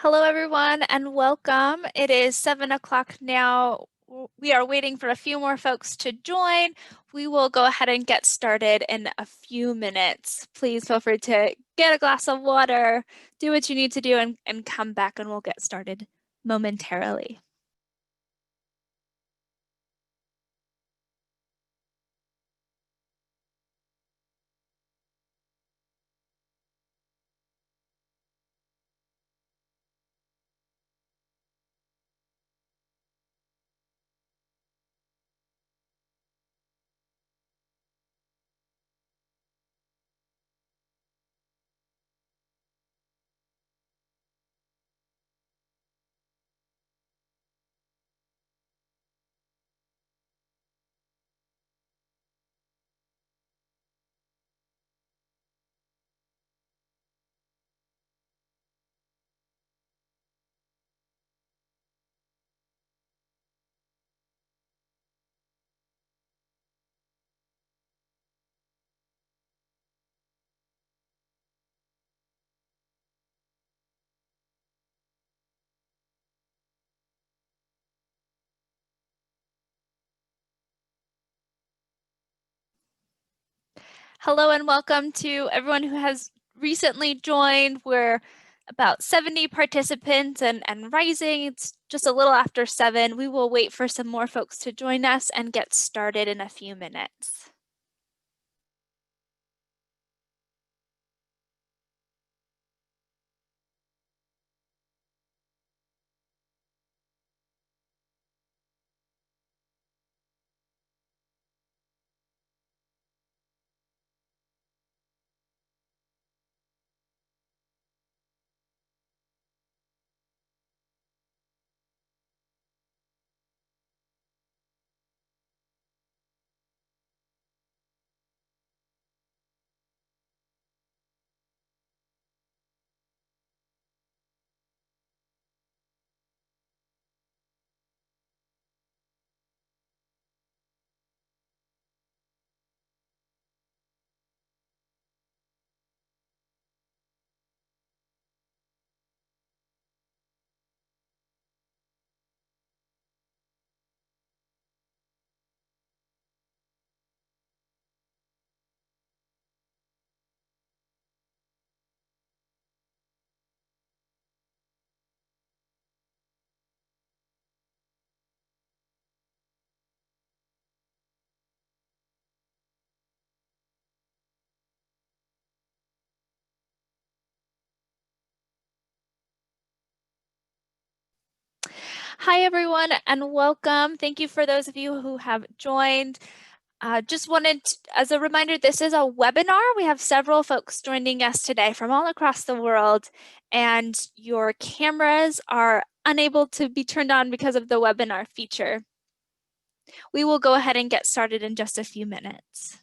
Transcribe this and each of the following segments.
Hello, everyone, and welcome. It is 7 o'clock now. We are waiting for a few more folks to join. We will go ahead and get started in a few minutes. Please feel free to get a glass of water, do what you need to do, and come back, and we'll get started momentarily. Hello and welcome to everyone who has recently joined. We're about 70 participants and rising. It's just a little after 7. We will wait for some more folks to join us and get started in a few minutes. Hi, everyone, and welcome. Thank you for those of you who have joined. Just wanted to, as a reminder, this is a webinar. We have several folks joining us today from all across the world, and your cameras are unable to be turned on because of the webinar feature. We will go ahead and get started in just a few minutes.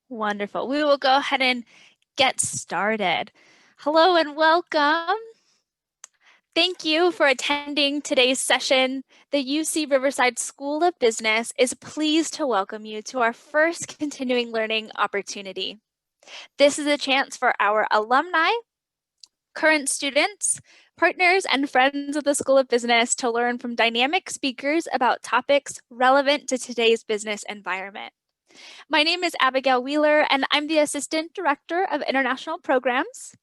Wonderful. We will go ahead and get started. Hello and welcome. Thank you for attending today's session. The UC Riverside School of Business is pleased to welcome you to our first continuing learning opportunity. This is a chance for our alumni, current students, partners, and friends of the School of Business to learn from dynamic speakers about topics relevant to today's business environment. My name is Abigail Wheeler, and I'm the Assistant Director of International Programs.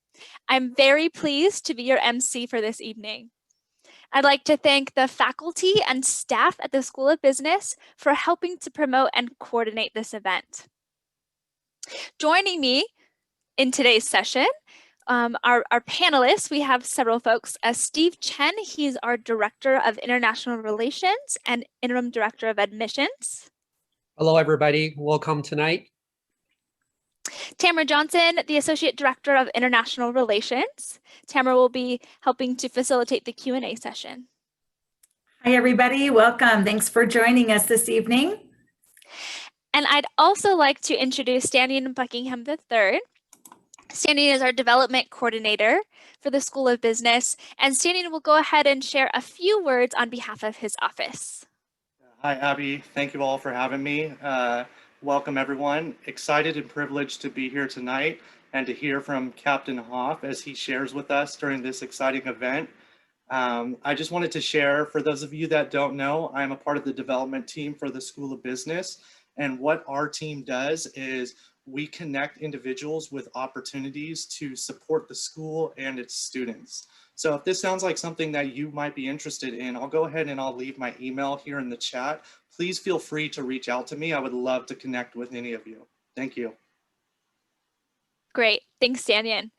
I'm very pleased to be your MC for this evening. I'd like to thank the faculty and staff at the School of Business for helping to promote and coordinate this event. Joining me in today's session, our panelists, we have several folks. Steve Chen, he's our Director of International Relations and Interim Director of Admissions. Hello, everybody. Welcome tonight. Tamara Johnson, the Associate Director of International Relations. Tamara will be helping to facilitate the Q&A session. Hi, everybody. Welcome. Thanks for joining us this evening. And I'd also like to introduce Stanton Buckingham III. Stanton is our Development Coordinator for the School of Business, and Stanton will go ahead and share a few words on behalf of his office. Hi, Abby. Thank you all for having me. Welcome, everyone. Excited and privileged to be here tonight and to hear from Captain Hoff as he shares with us during this exciting event. I just wanted to share, for those of you that don't know, I'm a part of the development team for the School of Business. And what our team does is we connect individuals with opportunities to support the school and its students. So if this sounds like something that you might be interested in, I'll go ahead and I'll leave my email here in the chat. Please feel free to reach out to me. I would love to connect with any of you. Thank you. Great. Thanks, Stanton.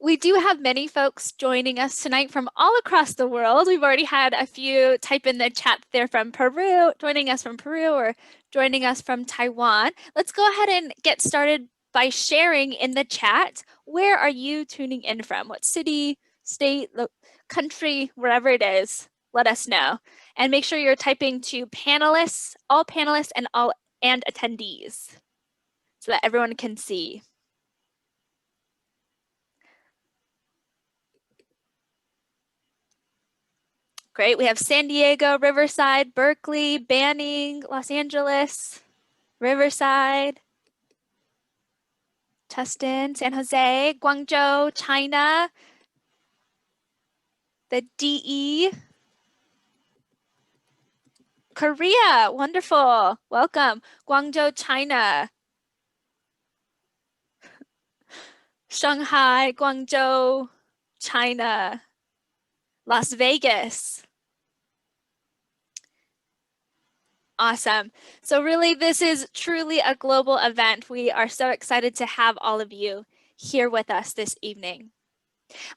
We do have many folks joining us tonight from all across the world. We've already had a few type in the chat there from Peru, joining us from Peru or joining us from Taiwan. Let's go ahead and get started by sharing in the chat. Where are you tuning in from? What city, state, country, wherever it is, let us know. And make sure you're typing to panelists, and attendees so that everyone can see. Great. We have San Diego, Riverside, Berkeley, Banning, Los Angeles, Riverside, Tustin, San Jose, Guangzhou, China, the DE, Korea. Wonderful. Welcome. Guangzhou, China. Shanghai, Guangzhou, China. Las Vegas. Awesome. So really, this is truly a global event. We are so excited to have all of you here with us this evening.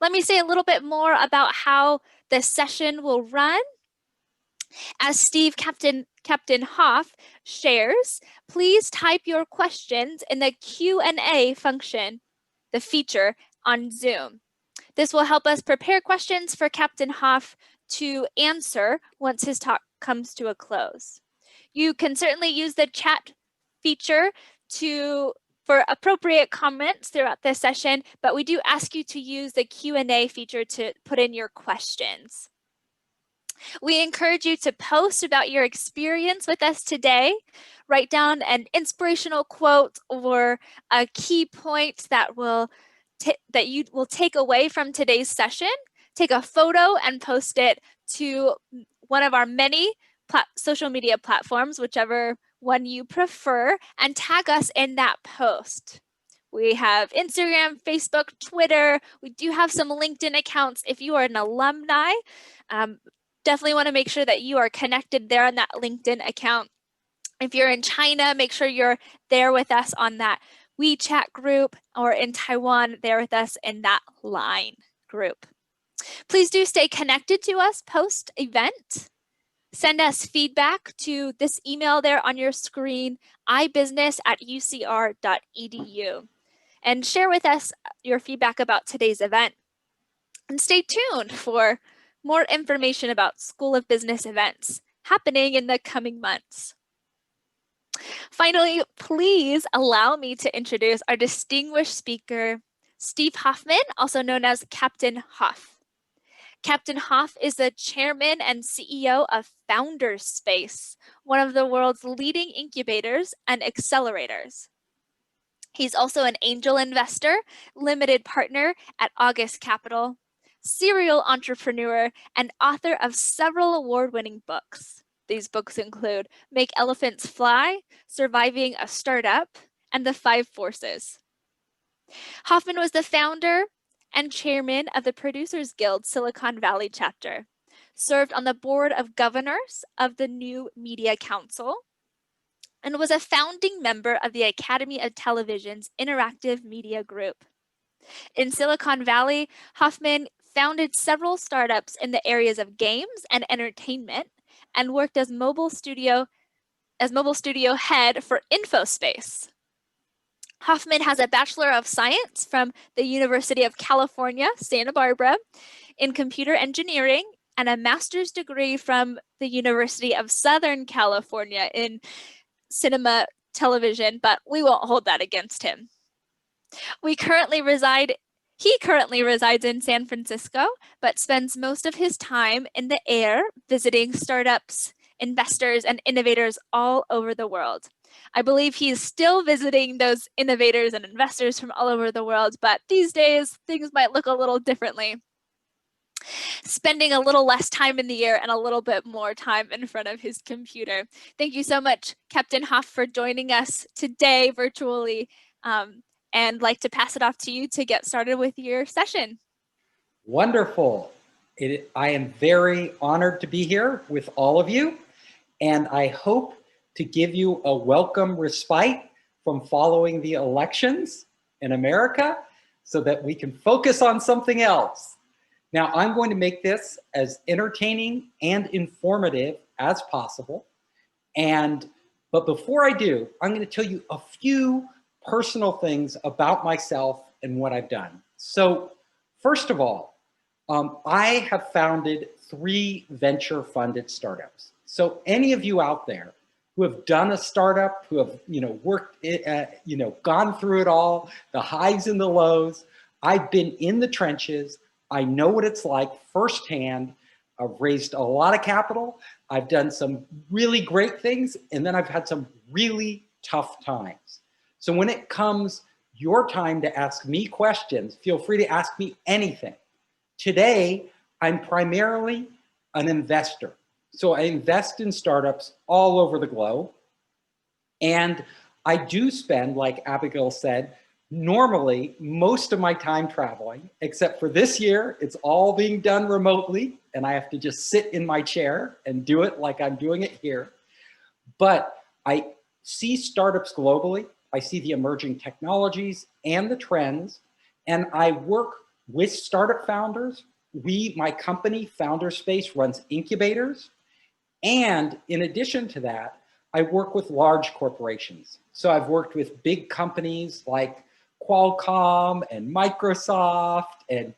Let me say a little bit more about how this session will run. As Captain Hoff shares, please type your questions in the Q&A function, the feature on Zoom. This will help us prepare questions for Captain Hoff to answer once his talk comes to a close. You can certainly use the chat feature for appropriate comments throughout this session, but we do ask you to use the Q&A feature to put in your questions. We encourage you to post about your experience with us today. Write down an inspirational quote or a key point that you will take away from today's session. Take a photo and post it to one of our many social media platforms, whichever one you prefer, and tag us in that post. We have Instagram, Facebook, Twitter. We do have some LinkedIn accounts. If you are an alumni, definitely want to make sure that you are connected there on that LinkedIn account. If you're in China, make sure you're there with us on that WeChat group, or in Taiwan, there with us in that Line group. Please do stay connected to us post-event. Send us feedback to this email there on your screen, ibusiness@ucr.edu, and share with us your feedback about today's event. And stay tuned for more information about School of Business events happening in the coming months. Finally, please allow me to introduce our distinguished speaker, Steve Hoffman, also known as Captain Hoff. Captain Hoff is the chairman and CEO of Founders Space, one of the world's leading incubators and accelerators. He's also an angel investor, limited partner at August Capital, serial entrepreneur, and author of several award-winning books. These books include Make Elephants Fly, Surviving a Startup, and The Five Forces. Hoffman was the founder and chairman of the Producers Guild Silicon Valley chapter, served on the board of governors of the New Media Council, and was a founding member of the Academy of Television's Interactive Media Group. In Silicon Valley, Hoffman founded several startups in the areas of games and entertainment and worked as mobile studio head for InfoSpace. Hoffman has a Bachelor of Science from the University of California, Santa Barbara, in computer engineering, and a master's degree from the University of Southern California in cinema television, but we won't hold that against him. He currently resides in San Francisco, but spends most of his time in the air visiting startups, investors, and innovators all over the world. I believe he's still visiting those innovators and investors from all over the world, but these days things might look a little differently. Spending a little less time in the air and a little bit more time in front of his computer. Thank you so much, Captain Hoff, for joining us today virtually, and like to pass it off to you to get started with your session. Wonderful. I am very honored to be here with all of you, and I hope to give you a welcome respite from following the elections in America so that we can focus on something else. Now, I'm going to make this as entertaining and informative as possible. But before I do, I'm going to tell you a few personal things about myself and what I've done. So first of all, I have founded 3 venture-funded startups. So any of you out there who have done a startup, who have worked, gone through it all, the highs and the lows, I've been in the trenches. I know what it's like firsthand. I've raised a lot of capital. I've done some really great things, and then I've had some really tough times. So when it comes your time to ask me questions, feel free to ask me anything. Today, I'm primarily an investor. So I invest in startups all over the globe. And I do spend, like Abigail said, normally most of my time traveling, except for this year, it's all being done remotely, and I have to just sit in my chair and do it like I'm doing it here. But I see startups globally. I see the emerging technologies and the trends, and I work with startup founders. My company, Founders Space, runs incubators. And in addition to that, I work with large corporations. So I've worked with big companies like Qualcomm and Microsoft and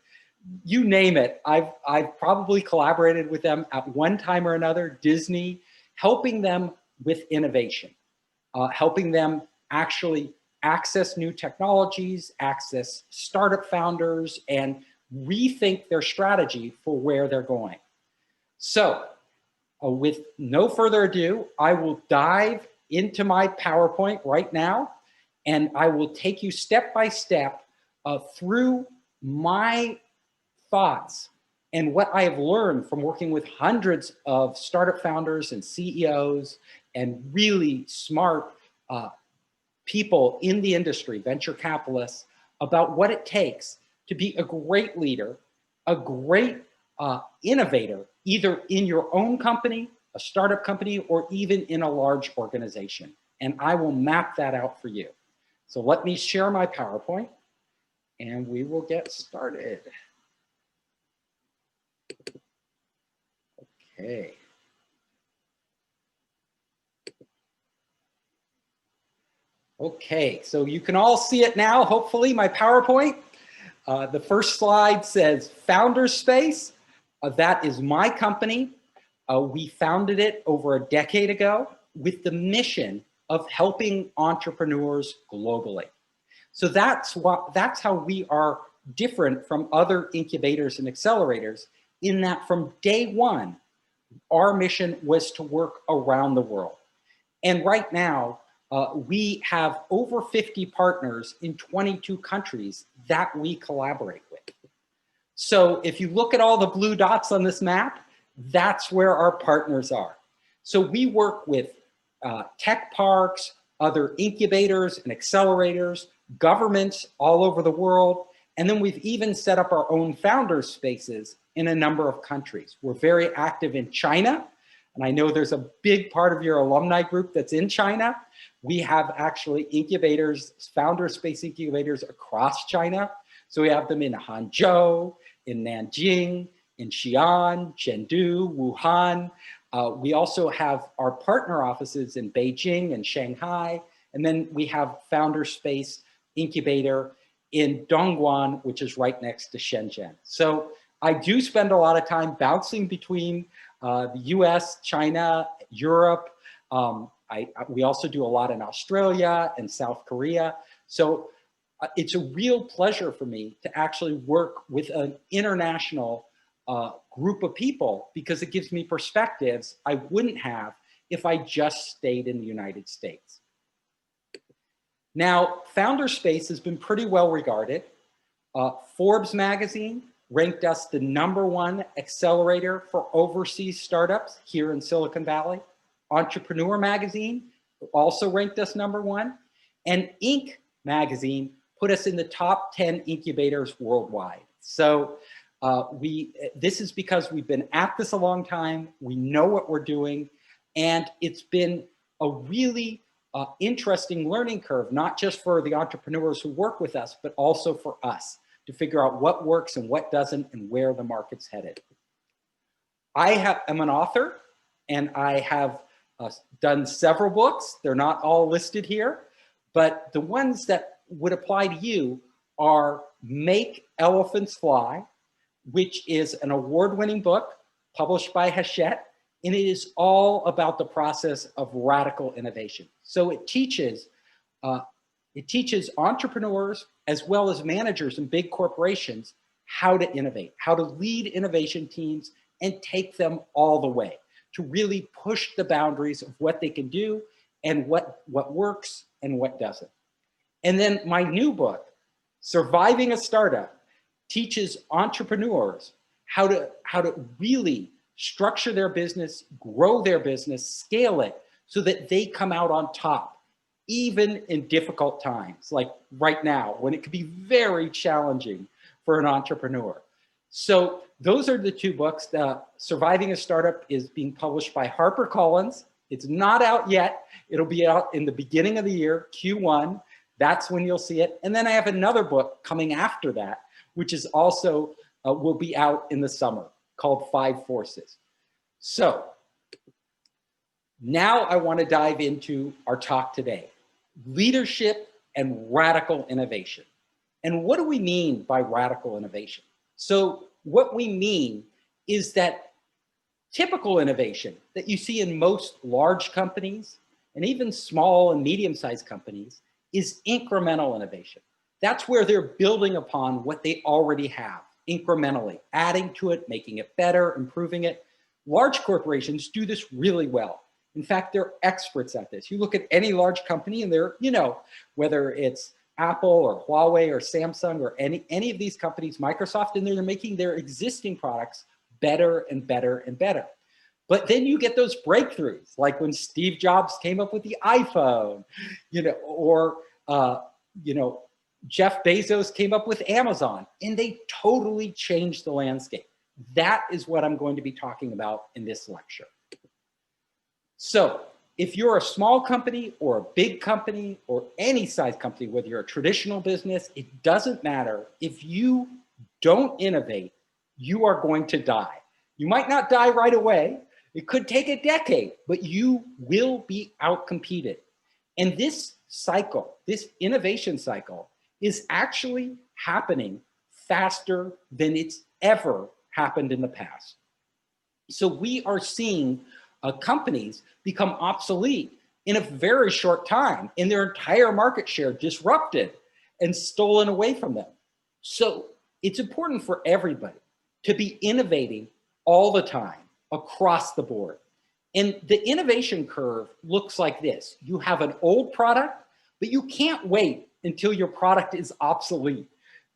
you name it. I've probably collaborated with them at one time or another, Disney, helping them with innovation, helping them actually access new technologies, access startup founders, and rethink their strategy for where they're going. So with no further ado, I will dive into my PowerPoint right now, and I will take you step by step through my thoughts and what I have learned from working with hundreds of startup founders and CEOs and really smart people in the industry, venture capitalists, about what it takes to be a great leader, a great innovator, either in your own company, a startup company, or even in a large organization. And I will map that out for you. So let me share my PowerPoint and we will get started. Okay. Okay, so you can all see it now, hopefully, my PowerPoint. The first slide says Founders Space. That is my company. We founded it over a decade ago with the mission of helping entrepreneurs globally. So that's how we are different from other incubators and accelerators, in that from day one, our mission was to work around the world. And right now, we have over 50 partners in 22 countries that we collaborate with. So if you look at all the blue dots on this map, that's where our partners are. So we work with tech parks, other incubators and accelerators, governments all over the world, and then we've even set up our own founders spaces in a number of countries. We're very active in China, and I know there's a big part of your alumni group that's in China. We have actually incubators, founder space incubators across China. So we have them in Hangzhou, in Nanjing, in Xi'an, Chengdu, Wuhan. We also have our partner offices in Beijing and Shanghai. And then we have founder space incubator in Dongguan, which is right next to Shenzhen. So I do spend a lot of time bouncing between the US, China, Europe. We also do a lot in Australia and South Korea. So it's a real pleasure for me to actually work with an international group of people, because it gives me perspectives I wouldn't have if I just stayed in the United States. Now, Founder Space has been pretty well regarded. Forbes magazine ranked us the #1 accelerator for overseas startups here in Silicon Valley. Entrepreneur magazine also ranked us #1. And Inc. magazine put us in the top 10 incubators worldwide. So this is because we've been at this a long time, we know what we're doing, and it's been a really interesting learning curve, not just for the entrepreneurs who work with us, but also for us to figure out what works and what doesn't and where the market's headed. I am an author, and I have done several books. They're not all listed here, but the ones that would apply to you are Make Elephants Fly, which is an award-winning book published by Hachette, and it is all about the process of radical innovation. So it teaches entrepreneurs as well as managers in big corporations how to innovate, how to lead innovation teams and take them all the way to really push the boundaries of what they can do and what works and what doesn't. And then my new book, Surviving a Startup, teaches entrepreneurs how to really structure their business, grow their business, scale it so that they come out on top, even in difficult times, like right now, when it could be very challenging for an entrepreneur. So those are the two books. Surviving a Startup is being published by HarperCollins. It's not out yet. It'll be out in the beginning of the year, Q1. That's when you'll see it. And then I have another book coming after that, which is also will be out in the summer, called 5 Forces. So now I want to dive into our talk today, leadership and radical innovation. And what do we mean by radical innovation? So what we mean is that typical innovation that you see in most large companies and even small and medium-sized companies is incremental innovation. That's where they're building upon what they already have incrementally, adding to it, making it better, improving it. Large corporations do this really well. In fact, they're experts at this. You look at any large company and they're, whether it's Apple or Huawei or Samsung or any of these companies, Microsoft, and they're making their existing products better and better and better. But then you get those breakthroughs, like when Steve Jobs came up with the iPhone, or Jeff Bezos came up with Amazon, and they totally changed the landscape. That is what I'm going to be talking about in this lecture. So if you're a small company or a big company or any size company, whether you're a traditional business, it doesn't matter. If you don't innovate, you are going to die. You might not die right away. It could take a decade, but you will be outcompeted. And this cycle, this innovation cycle, is actually happening faster than it's ever happened in the past. So we are seeing companies become obsolete in a very short time and their entire market share disrupted. and stolen away from them. So it's important for everybody to be innovating all the time across the board. And the innovation curve looks like this. You have an old product, but you can't wait until your product is obsolete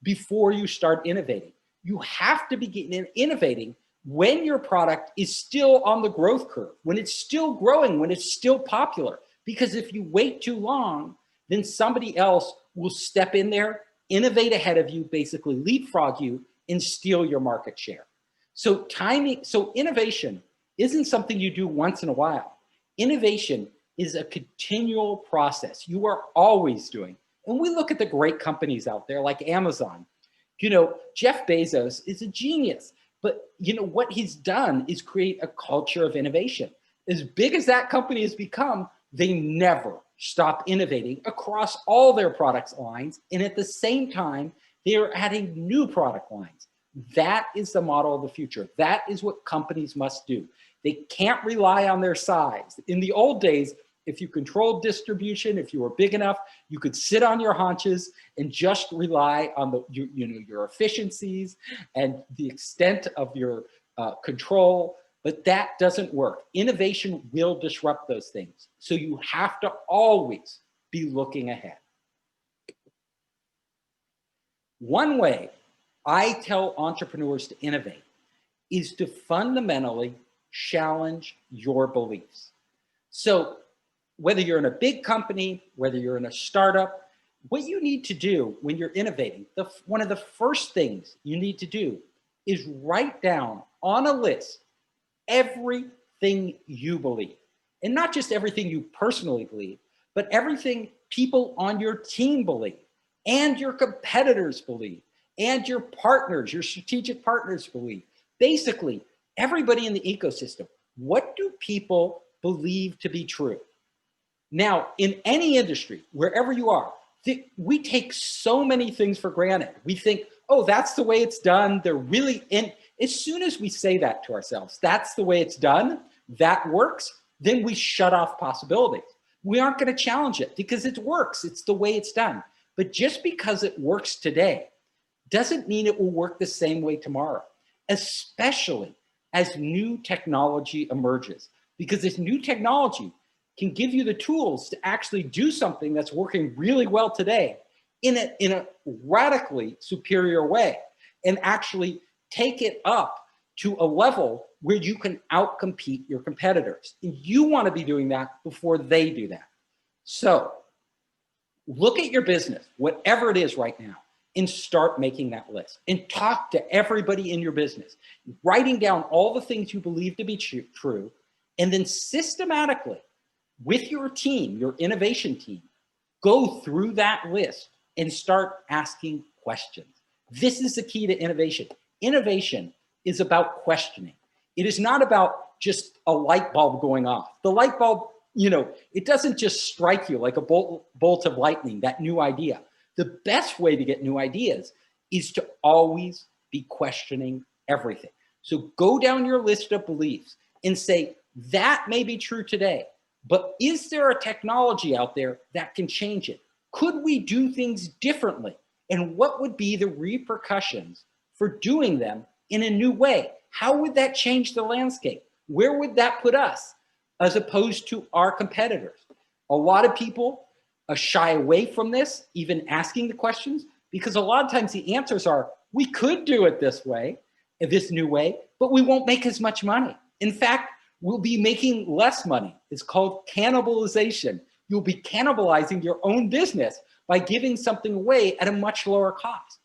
before you start innovating. You have to begin innovating when your product is still on the growth curve, when it's still growing, when it's still popular. Because if you wait too long, then somebody else will step in there, innovate ahead of you, basically leapfrog you, and steal your market share. So innovation isn't something you do once in a while. Innovation is a continual process. You are always doing. And we look at the great companies out there like Amazon. You know, Jeff Bezos is a genius, but you know what he's done is create a culture of innovation. As big as that company has become, they never stop innovating across all their product lines. And at the same time, they are adding new product lines. That is the model of the future. That is what companies must do. They can't rely on their size. In the old days, if you controlled distribution, if you were big enough, you could sit on your haunches and just rely on your efficiencies and the extent of your control. But that doesn't work. Innovation will disrupt those things. So you have to always be looking ahead. One way I tell entrepreneurs to innovate is to fundamentally challenge your beliefs. So whether you're in a big company, whether you're in a startup, what you need to do when you're innovating, one of the first things you need to do is write down on a list everything you believe. And not just everything you personally believe, but everything people on your team believe, and your competitors believe, and your partners, your strategic partners believe. Basically, everybody in the ecosystem. What do people believe to be true? Now, in any industry, wherever you are, we take so many things for granted. We think, oh, that's the way it's done. They're really in. As soon as we say that to ourselves, that's the way it's done, that works, then we shut off possibilities. We aren't going to challenge it because it works. It's the way it's done. But just because it works today doesn't mean it will work the same way tomorrow, especially as new technology emerges. Because this new technology can give you the tools to actually do something that's working really well today in a radically superior way, and actually take it up to a level where you can outcompete your competitors. And you want to be doing that before they do that. So look at your business, whatever it is right now, and start making that list. And talk to everybody in your business, writing down all the things you believe to be true, and then systematically, with your team, your innovation team, go through that list and start asking questions. This is the key to innovation. Innovation is about questioning. It is not about just a light bulb going off. The light bulb, it doesn't just strike you like a bolt of lightning, that new idea. The best way to get new ideas is to always be questioning everything. So go down your list of beliefs and say, that may be true today, but is there a technology out there that can change it? Could we do things differently? And what would be the repercussions for doing them in a new way? How would that change the landscape? Where would that put us as opposed to our competitors? A lot of people shy away from this, even asking the questions, because a lot of times the answers are, we could do it this way, this new way, but we won't make as much money. In fact, we'll be making less money. It's called cannibalization. You'll be cannibalizing your own business by giving something away at a much lower cost.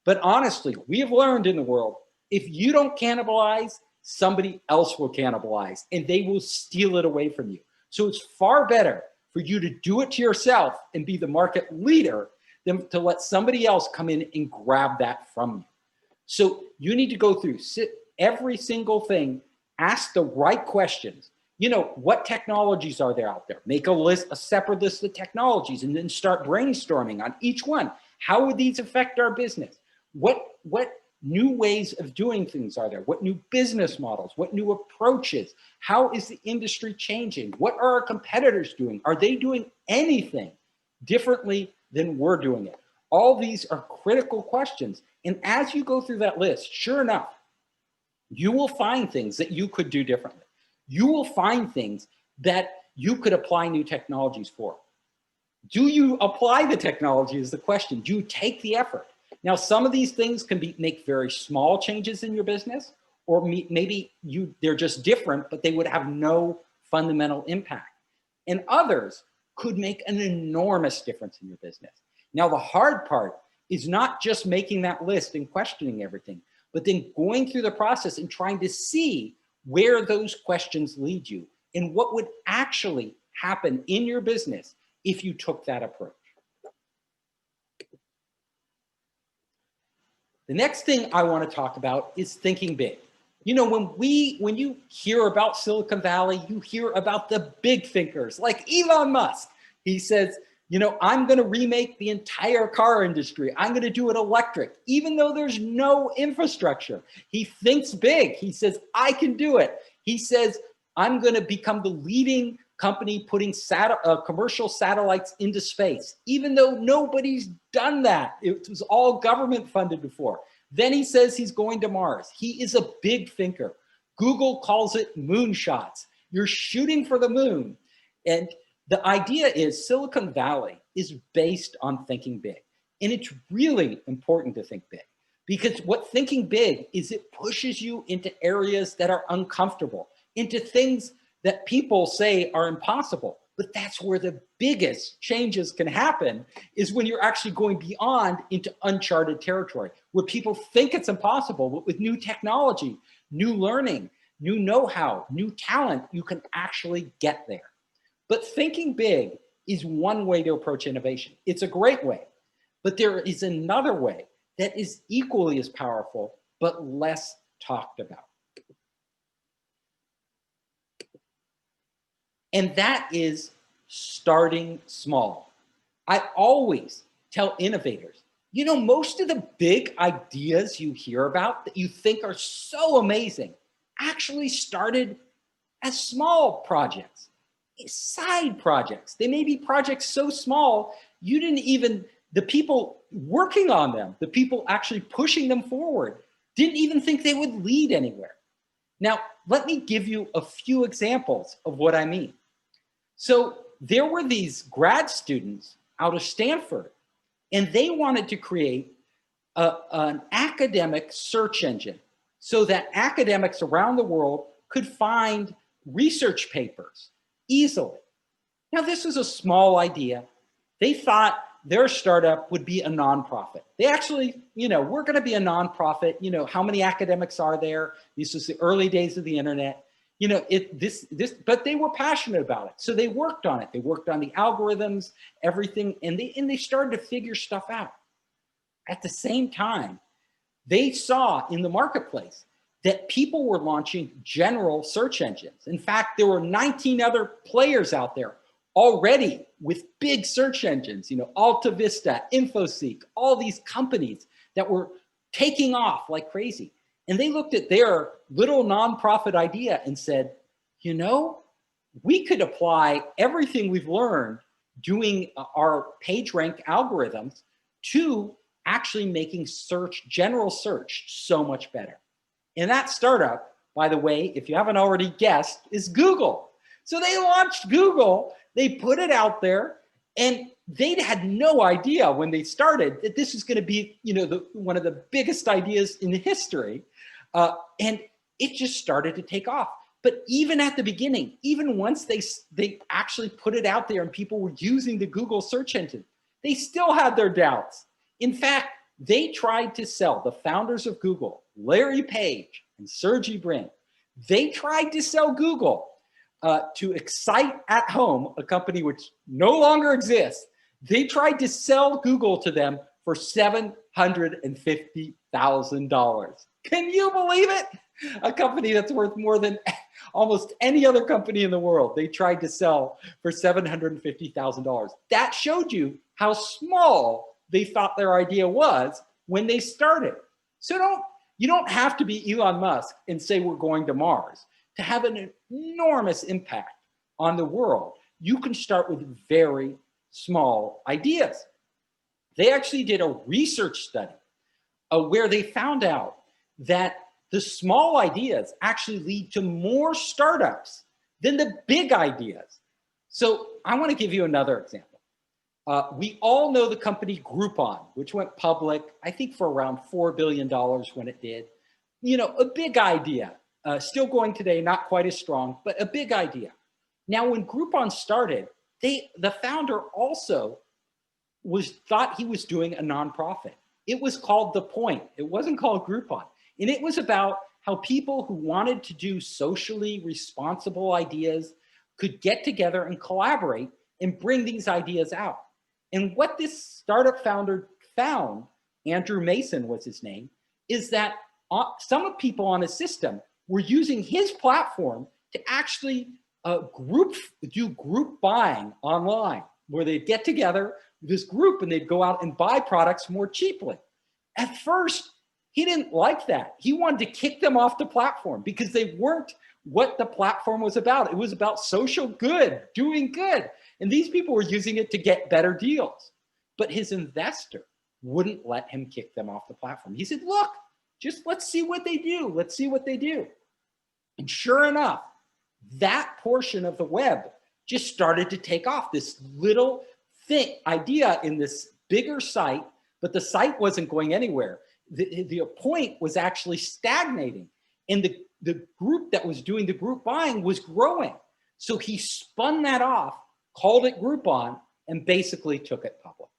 But honestly, we have learned in the world, if you don't cannibalize, somebody else will cannibalize and they will steal it away from you. So it's far better for you to do it to yourself and be the market leader than to let somebody else come in and grab that from you. So you need to go through every single thing, ask the right questions. What technologies are there out there? Make a separate list of technologies, and then start brainstorming on each one. How would these affect our business? What new ways of doing things are there? What new business models? What new approaches? How is the industry changing? What are our competitors doing? Are they doing anything differently than we're doing it? All these are critical questions. And as you go through that list, sure enough, you will find things that you could do differently. You will find things that you could apply new technologies for. Do you apply the technology is the question. Do you take the effort? Now, some of these things can make very small changes in your business, or maybe they're just different, but they would have no fundamental impact. And others could make an enormous difference in your business. Now, the hard part is not just making that list and questioning everything, but then going through the process and trying to see where those questions lead you and what would actually happen in your business if you took that approach. The next thing I want to talk about is thinking big. You know, when you hear about Silicon Valley, you hear about the big thinkers like Elon Musk. He says, you know, I'm going to remake the entire car industry. I'm going to do it electric, even though there's no infrastructure. He thinks big. He says, I can do it. He says, I'm going to become the leading company putting commercial satellites into space, even though nobody's done that. It was all government funded before. Then he says he's going to Mars. He is a big thinker. Google calls it moonshots. You're shooting for the moon. And the idea is Silicon Valley is based on thinking big. And it's really important to think big, because what thinking big is, it pushes you into areas that are uncomfortable, into things that people say are impossible. But that's where the biggest changes can happen, is when you're actually going beyond into uncharted territory, where people think it's impossible, but with new technology, new learning, new know-how, new talent, you can actually get there. But thinking big is one way to approach innovation. It's a great way, but there is another way that is equally as powerful, but less talked about. And that is starting small. I always tell innovators, you know, most of the big ideas you hear about that you think are so amazing actually started as small projects, side projects. They may be projects so small, you didn't even, the people working on them, the people actually pushing them forward, didn't even think they would lead anywhere. Now, let me give you a few examples of what I mean. So there were these grad students out of Stanford, and they wanted to create an academic search engine so that academics around the world could find research papers easily. Now, this was a small idea. They thought their startup would be a nonprofit. They actually, you know, we're going to be a nonprofit. You know, how many academics are there? This was the early days of the internet. You know, but they were passionate about it. So they worked on it. They worked on the algorithms, everything, and they started to figure stuff out. At the same time, they saw in the marketplace that people were launching general search engines. In fact, there were 19 other players out there already with big search engines, you know, Alta Vista, InfoSeek, all these companies that were taking off like crazy. And they looked at their little nonprofit idea and said, you know, we could apply everything we've learned doing our PageRank algorithms to actually making search, general search, so much better. And that startup, by the way, if you haven't already guessed, is Google. So they launched Google, they put it out there, and they had no idea when they started that this was going to be, you know, one of the biggest ideas in history. And it just started to take off. But even at the beginning, even once they actually put it out there and people were using the Google search engine, they still had their doubts. In fact, they tried to sell, the founders of Google, Larry Page and Sergey Brin, they tried to sell Google to Excite at Home, a company which no longer exists. They tried to sell Google to them for $750,000. Can you believe it? A company that's worth more than almost any other company in the world, they tried to sell for $750,000. That showed you how small they thought their idea was when they started. So you don't have to be Elon Musk and say we're going to Mars to have an enormous impact on the world. You can start with very small ideas. They actually did a research study where they found out that the small ideas actually lead to more startups than the big ideas. So I want to give you another example. We all know the company Groupon, which went public, I think for around $4 billion when it did. You know, a big idea, still going today, not quite as strong, but a big idea. Now, when Groupon started, the founder also thought he was doing a nonprofit. It was called The Point. It wasn't called Groupon. And it was about how people who wanted to do socially responsible ideas could get together and collaborate and bring these ideas out. And what this startup founder found, Andrew Mason was his name, is that some people on his system were using his platform to actually do group buying online, where they'd get together, this group, and they'd go out and buy products more cheaply. At first, he didn't like that. He wanted to kick them off the platform because they weren't what the platform was about. It was about social good, doing good. And these people were using it to get better deals. But his investor wouldn't let him kick them off the platform. He said, look, just let's see what they do. Let's see what they do. And sure enough, that portion of the web just started to take off. This little idea in this bigger site, but the site wasn't going anywhere. The point was actually stagnating, and the group that was doing the group buying was growing. So he spun that off, called it Groupon, and basically took it public.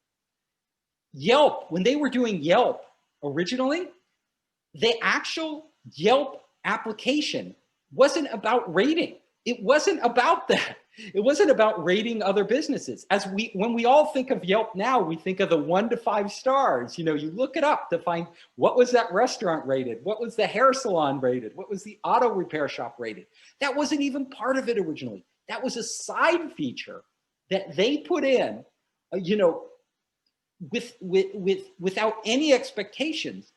Yelp, when they were doing Yelp originally, the actual Yelp application wasn't about rating. It wasn't about that. It wasn't about rating other businesses. When we all think of Yelp now, we think of the 1 to 5 stars. You know, you look it up to find what was that restaurant rated? What was the hair salon rated? What was the auto repair shop rated? That wasn't even part of it originally. That was a side feature that they put in, you know, without any expectations.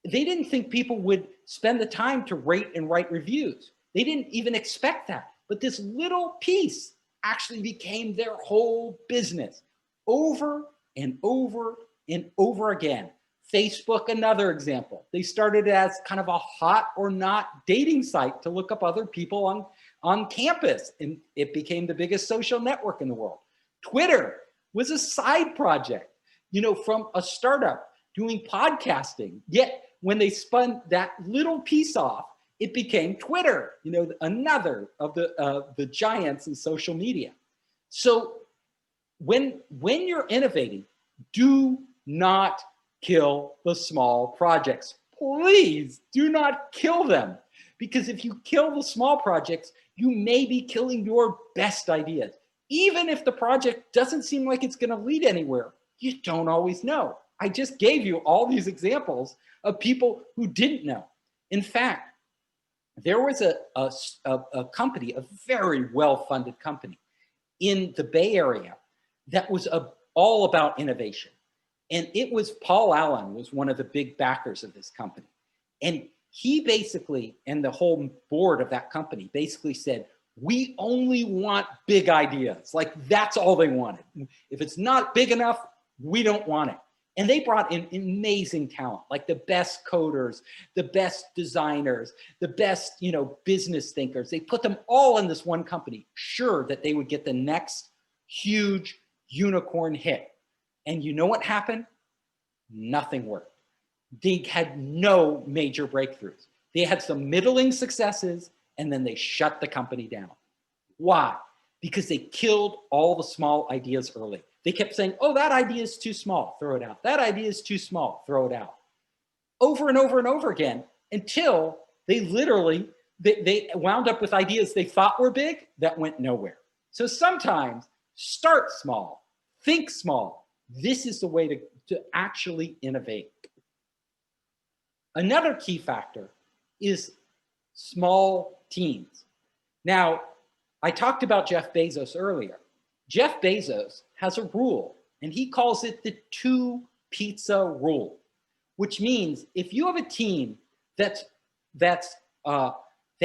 They didn't think people would spend the time to rate and write reviews. They didn't even expect that. But this little piece actually became their whole business over and over and over again. Facebook, another example. They started as kind of a hot or not dating site to look up other people on campus, and it became the biggest social network in the world. Twitter was a side project, you know, from a startup doing podcasting. Yet when they spun that little piece off, it became Twitter, you know, another of the giants in social media. So when you're innovating, do not kill the small projects. Please do not kill them, because if you kill the small projects, you may be killing your best ideas. Even if the project doesn't seem like it's going to lead anywhere, you don't always know. I just gave you all these examples of people who didn't know. In fact, there was a company, a very well-funded company in the Bay Area that was all about innovation. And it was Paul Allen was one of the big backers of this company. And he basically, and the whole board of that company basically said, we only want big ideas. Like, that's all they wanted. If it's not big enough, we don't want it. And they brought in amazing talent, like the best coders, the best designers, the best, you know, business thinkers. They put them all in this one company, sure that they would get the next huge unicorn hit. And you know what happened? Nothing worked. They had no major breakthroughs. They had some middling successes, and then they shut the company down. Why? Because they killed all the small ideas early. They kept saying, oh, that idea is too small, throw it out. That idea is too small, throw it out. Over and over and over again, until they literally, they wound up with ideas they thought were big that went nowhere. So sometimes start small, think small. This is the way to actually innovate. Another key factor is small teams. Now, I talked about Jeff Bezos earlier. Jeff Bezos has a rule, and he calls it the 2 pizza rule, which means if you have a team that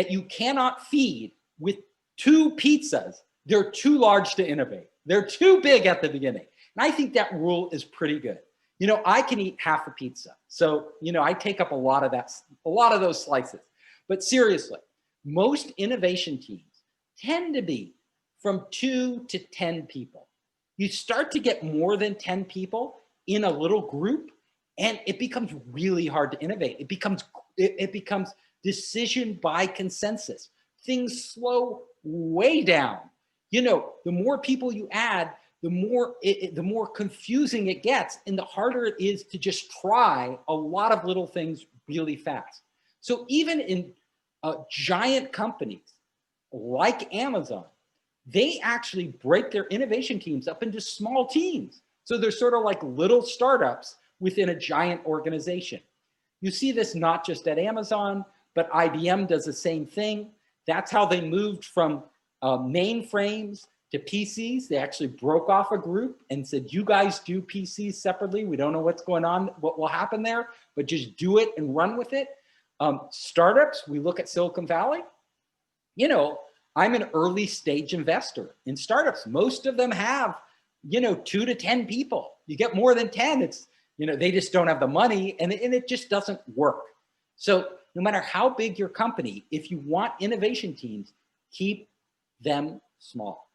you cannot feed with 2 pizzas, they're too large to innovate. They're too big at the beginning. And I think that rule is pretty good. You know, I can eat half a pizza. So, you know, I take up a lot of those slices. But seriously, most innovation teams tend to be from 2 to 10 people. You start to get more than 10 people in a little group, and it becomes really hard to innovate. It becomes decision by consensus. Things slow way down. You know, the more people you add, the more confusing it gets, and the harder it is to just try a lot of little things really fast. So even in giant companies like Amazon, they actually break their innovation teams up into small teams. So they're sort of like little startups within a giant organization. You see this not just at Amazon, but IBM does the same thing. That's how they moved from mainframes to PCs. They actually broke off a group and said, you guys do PCs separately. We don't know what's going on, what will happen there, but just do it and run with it. Startups, we look at Silicon Valley. You know, I'm an early stage investor in startups. Most of them have, you know, 2 to 10 people. You get more than 10, it's, you know, they just don't have the money, and it just doesn't work. So no matter how big your company, if you want innovation teams, keep them small.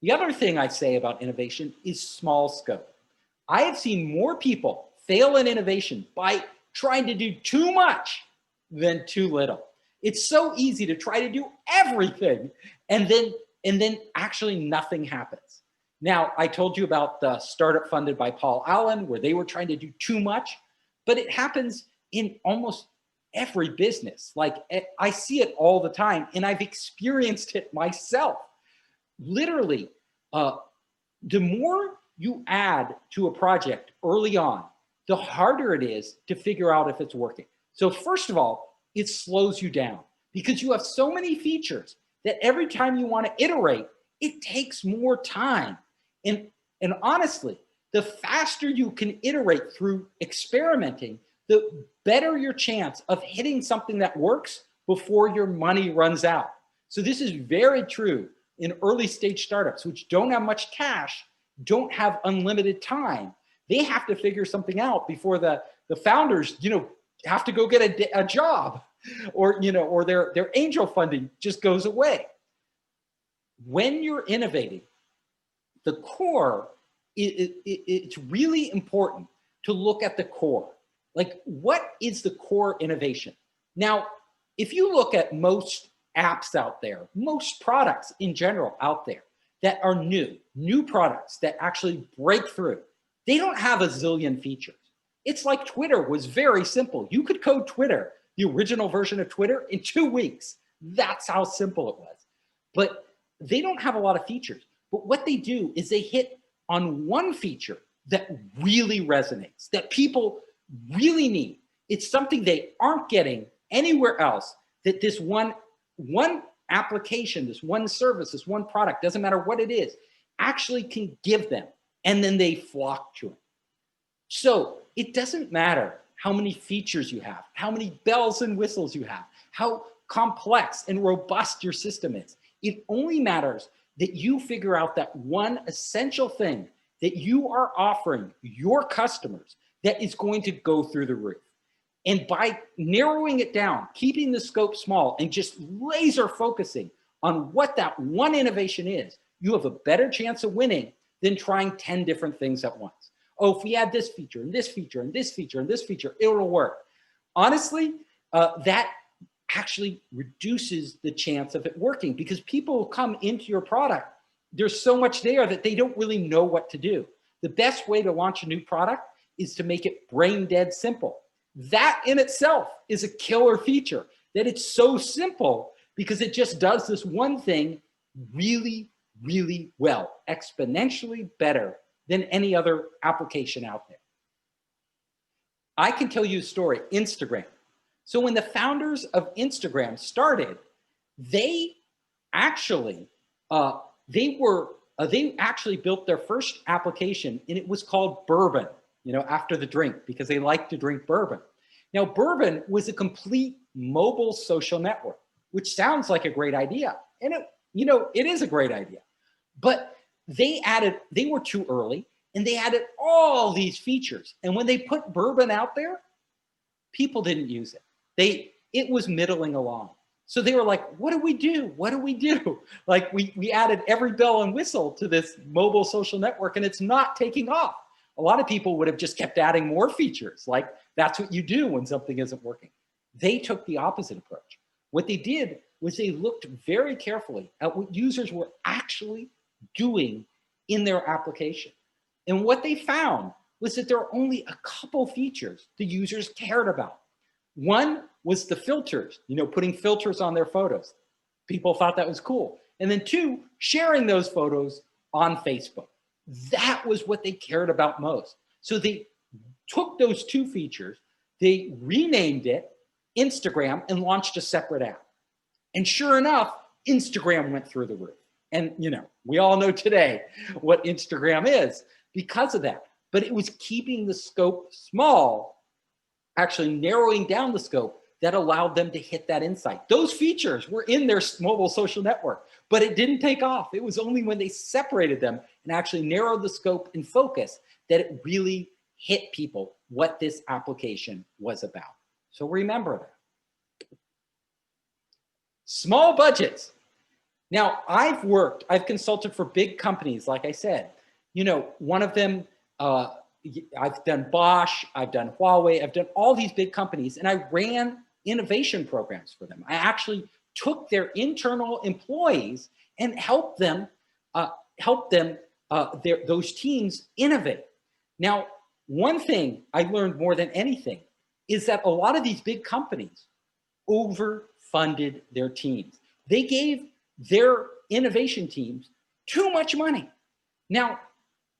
The other thing I say about innovation is small scope. I have seen more people fail in innovation by trying to do too much than too little. It's so easy to try to do everything, and then actually nothing happens. Now, I told you about the startup funded by Paul Allen, where they were trying to do too much, but it happens in almost every business. Like, I see it all the time, and I've experienced it myself. Literally, the more you add to a project early on, the harder it is to figure out if it's working. So first of all, it slows you down because you have so many features that every time you want to iterate, it takes more time. And honestly, the faster you can iterate through experimenting, the better your chance of hitting something that works before your money runs out. So this is very true in early stage startups, which don't have much cash, don't have unlimited time. They have to figure something out before the founders, you know, have to go get a job, or, you know, or their angel funding just goes away. When you're innovating, the core, it's really important to look at the core. Like, what is the core innovation? Now, if you look at most apps out there, most products in general out there that are new products that actually break through, they don't have a zillion features. It's like Twitter was very simple. You could code Twitter, the original version of Twitter, in 2 weeks. That's how simple it was. But they don't have a lot of features. But what they do is they hit on one feature that really resonates, that people really need. It's something they aren't getting anywhere else, that this one application, this one service, this one product, doesn't matter what it is, actually can give them. And then they flock to it. So it doesn't matter how many features you have, how many bells and whistles you have, how complex and robust your system is. It only matters that you figure out that one essential thing that you are offering your customers that is going to go through the roof. And by narrowing it down, keeping the scope small, and just laser focusing on what that one innovation is, you have a better chance of winning than trying 10 different things at once. Oh, if we add this feature and this feature and this feature and this feature, it'll work. Honestly, that actually reduces the chance of it working, because people come into your product, there's so much there that they don't really know what to do. The best way to launch a new product is to make it brain dead simple. That in itself is a killer feature, that it's so simple because it just does this one thing really, really well, exponentially better than any other application out there. I can tell you a story, Instagram. So when the founders of Instagram started, they actually built their first application, and it was called Bourbon, you know, after the drink, because they like to drink bourbon. Now, Bourbon was a complete mobile social network, which sounds like a great idea. And it is a great idea. But they were too early, And they added all these features. And when they put bourbon out there, people didn't use it. It was middling along. So they were like, what do we do? What do we do? Like we added every bell and whistle to this mobile social network and it's not taking off. A lot of people would have just kept adding more features. Like that's what you do when something isn't working. They took the opposite approach. What they did was they looked very carefully at what users were actually doing in their application. And what they found was that there are only a couple features the users cared about. One was the filters, putting filters on their photos. People thought that was cool. And then two, sharing those photos on Facebook. That was what they cared about most. So they took those two features, they renamed it Instagram and launched a separate app. And sure enough, Instagram went through the roof. And we all know today what Instagram is because of that. But it was keeping the scope small, actually narrowing down the scope that allowed them to hit that insight. Those features were in their mobile social network, but it didn't take off. It was only when they separated them and actually narrowed the scope and focus that it really hit people what this application was about. So remember that. Small budgets. Now, I've consulted for big companies, like I said. One of them, I've done Bosch, I've done Huawei, I've done all these big companies, and I ran innovation programs for them. I actually took their internal employees and helped them, those teams innovate. Now, one thing I learned more than anything is that a lot of these big companies overfunded their teams. They gave their innovation teams too much money. Now,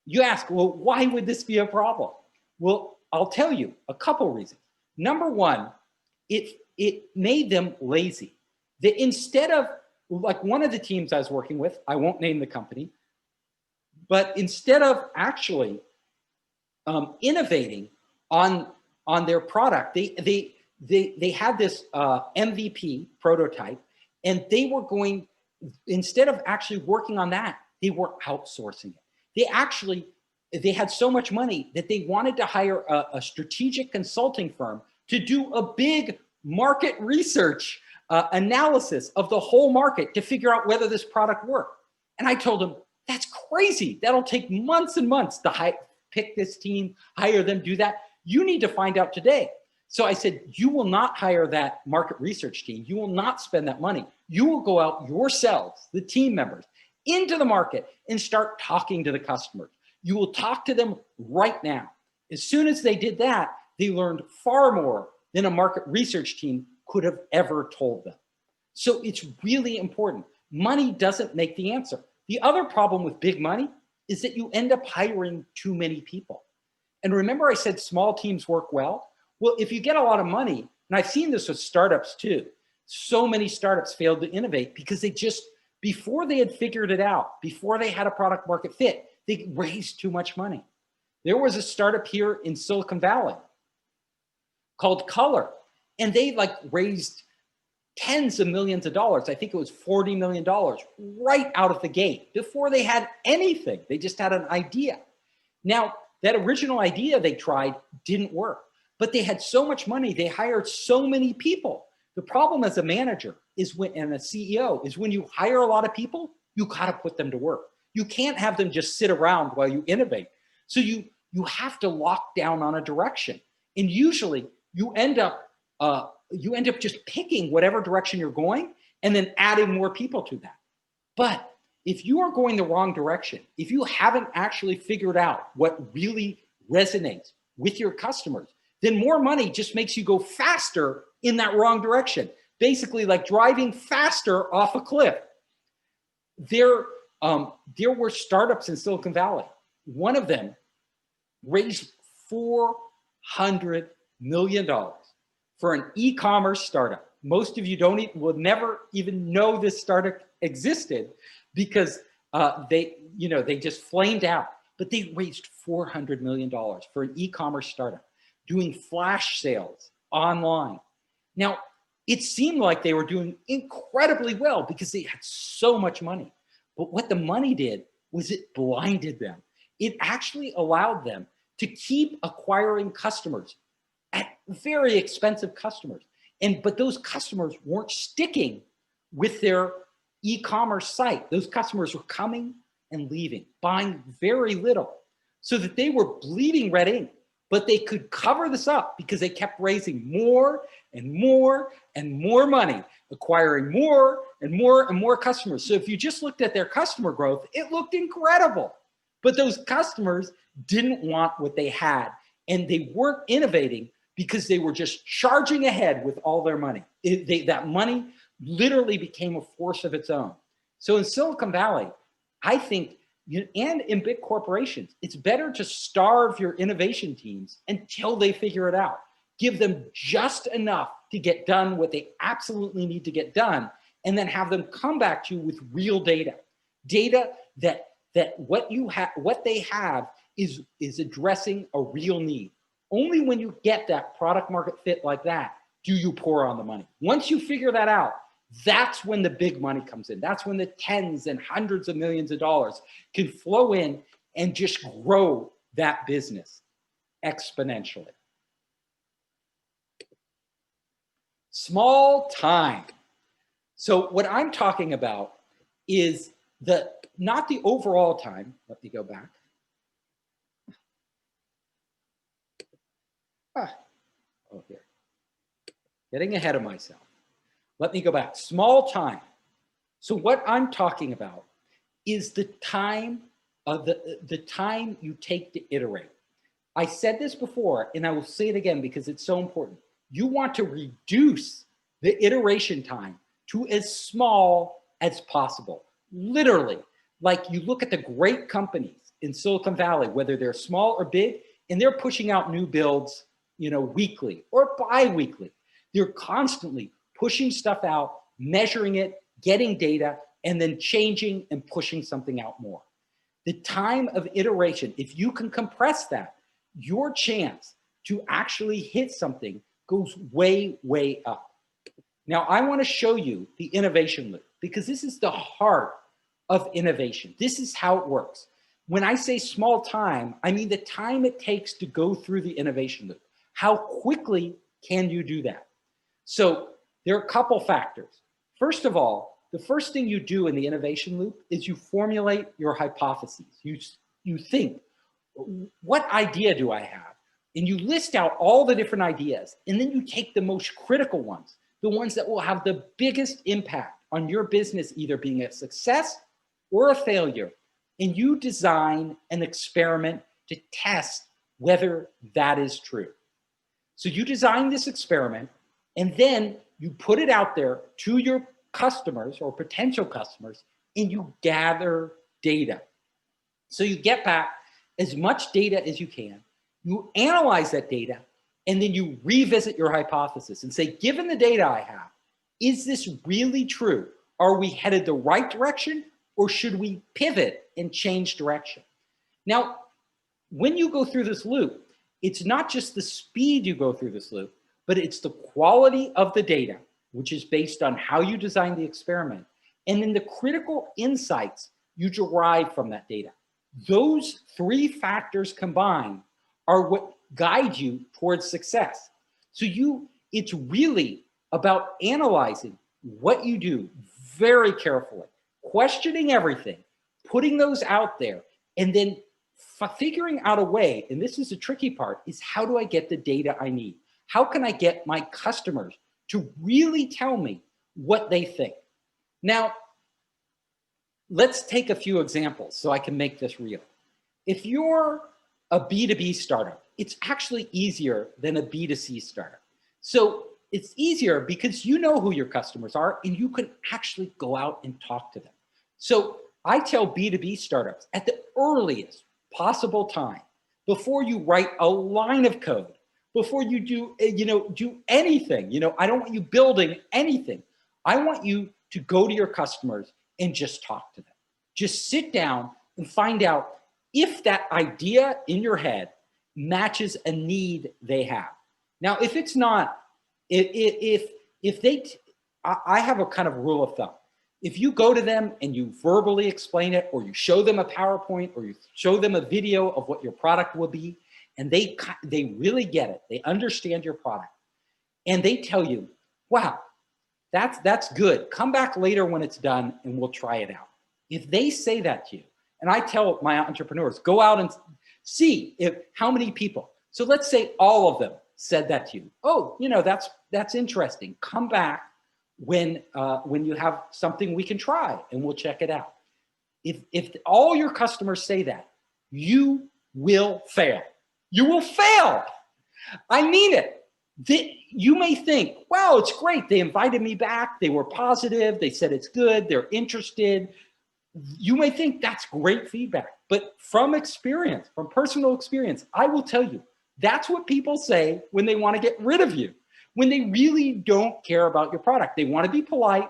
you ask, well, why would this be a problem? Well, I'll tell you a couple reasons. Number one, it made them lazy. That instead of, like one of the teams I was working with, I won't name the company, but instead of actually innovating on their product, they had this MVP prototype, and they were going, instead of actually working on that, they were outsourcing it. They had so much money that they wanted to hire a strategic consulting firm to do a big market research analysis of the whole market to figure out whether this product worked. And I told them, that's crazy. That'll take months and months to pick this team, hire them, do that. You need to find out today. So I said, you will not hire that market research team. You will not spend that money. You will go out yourselves, the team members, into the market and start talking to the customers. You will talk to them right now. As soon as they did that, they learned far more than a market research team could have ever told them. So it's really important. Money doesn't make the answer. The other problem with big money is that you end up hiring too many people. And remember I said small teams work well? Well, if you get a lot of money, and I've seen this with startups too, so many startups failed to innovate because they just, before they had figured it out, before they had a product market fit, they raised too much money. There was a startup here in Silicon Valley called Color, and they raised tens of millions of dollars. I think it was $40 million right out of the gate before they had anything. They just had an idea. Now, that original idea they tried didn't work, but they had so much money, they hired so many people. The problem as a manager and a CEO is when you hire a lot of people, you gotta put them to work. You can't have them just sit around while you innovate. So you have to lock down on a direction. And usually you end up just picking whatever direction you're going and then adding more people to that. But if you are going the wrong direction, if you haven't actually figured out what really resonates with your customers, then more money just makes you go faster in that wrong direction. Basically like driving faster off a cliff. There were startups in Silicon Valley. One of them raised $400 million for an e-commerce startup. Most of you will never even know this startup existed because they just flamed out. But they raised $400 million for an e-commerce startup doing flash sales online. Now, it seemed like they were doing incredibly well because they had so much money. But what the money did was it blinded them. it actually allowed them to keep acquiring customers at very expensive customers. But those customers weren't sticking with their e-commerce site. Those customers were coming and leaving, buying very little, so that they were bleeding red ink. But they could cover this up because they kept raising more and more and more money, acquiring more and more and more customers. So if you just looked at their customer growth, it looked incredible. But those customers didn't want what they had, and they weren't innovating because they were just charging ahead with all their money. That money literally became a force of its own. So in Silicon Valley, I think, and in big corporations, it's better to starve your innovation teams until they figure it out. Give them just enough to get done what they absolutely need to get done, and then have them come back to you with real data. Data that what they have is addressing a real need. Only when you get that product market fit like that do you pour on the money. Once you figure that out, that's when the big money comes in. That's when the tens and hundreds of millions of dollars can flow in and just grow that business exponentially. Small time. So what I'm talking about is not the overall time. Let me go back. Oh, here. Getting ahead of myself. Let me go back. Small time. So what I'm talking about is the time of the time you take to iterate. I said this before, and I will say it again because it's so important. You want to reduce the iteration time to as small as possible. Literally, like you look at the great companies in Silicon Valley, whether they're small or big, and they're pushing out new builds, weekly or bi-weekly. They're constantly pushing stuff out, measuring it, getting data, and then changing and pushing something out more. The time of iteration, if you can compress that, your chance to actually hit something goes way, way up. Now, I want to show you the innovation loop because this is the heart of innovation. This is how it works. When I say small time, I mean the time it takes to go through the innovation loop. How quickly can you do that? So there are a couple factors. First of all, the first thing you do in the innovation loop is you formulate your hypotheses. You think, what idea do I have? And you list out all the different ideas, and then you take the most critical ones, the ones that will have the biggest impact on your business, either being a success or a failure, and you design an experiment to test whether that is true. So you design this experiment, and then you put it out there to your customers or potential customers, and you gather data. So you get back as much data as you can, you analyze that data, and then you revisit your hypothesis and say, given the data I have, is this really true? Are we headed the right direction, or should we pivot and change direction? Now, when you go through this loop, it's not just the speed you go through this loop, but it's the quality of the data, which is based on how you design the experiment, and then the critical insights you derive from that data. Those three factors combined are what guide you towards success. So it's really about analyzing what you do very carefully, questioning everything, putting those out there, and then figuring out a way, and this is the tricky part, is how do I get the data I need? How can I get my customers to really tell me what they think? Now, let's take a few examples so I can make this real. If you're a B2B startup, it's actually easier than a B2C startup. So it's easier because you know who your customers are and you can actually go out and talk to them. So I tell B2B startups at the earliest possible time, before you write a line of code, before you do anything, I don't want you building anything. I want you to go to your customers and just talk to them. Just sit down and find out if that idea in your head matches a need they have. Now, if it's not, I have a kind of rule of thumb. If you go to them and you verbally explain it, or you show them a PowerPoint, or you show them a video of what your product will be, and they really get it, they understand your product, and they tell you, wow, that's good. Come back later when it's done and we'll try it out. If they say that to you, and I tell my entrepreneurs, go out and see how many people. So let's say all of them said that to you. Oh, that's interesting. Come back when you have something we can try and we'll check it out. If all your customers say that, you will fail. You will fail. I mean it. You may think, wow, it's great. They invited me back. They were positive. They said it's good. They're interested. You may think that's great feedback, but from experience, from personal experience, I will tell you, that's what people say when they want to get rid of you, when they really don't care about your product. They want to be polite.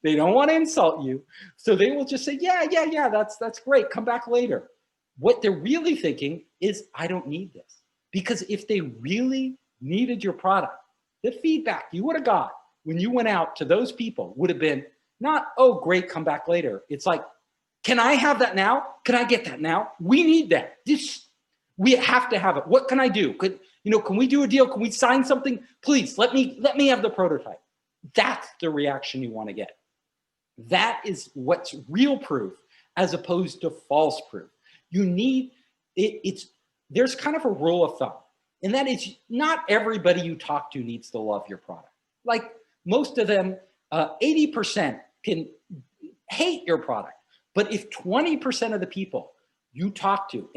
They don't want to insult you. So they will just say, yeah, that's great. Come back later. What they're really thinking is, I don't need this. Because if they really needed your product, the feedback you would have got when you went out to those people would have been not, oh, great, come back later. It's like, can I have that now? Can I get that now? We need that. We have to have it. What can I do? Can we do a deal? Can we sign something? Please let me have the prototype. That's the reaction you want to get. That is what's real proof as opposed to false proof. You need there's kind of a rule of thumb, and that is not everybody you talk to needs to love your product. Like most of them, 80% can hate your product. But if 20% of the people you talk to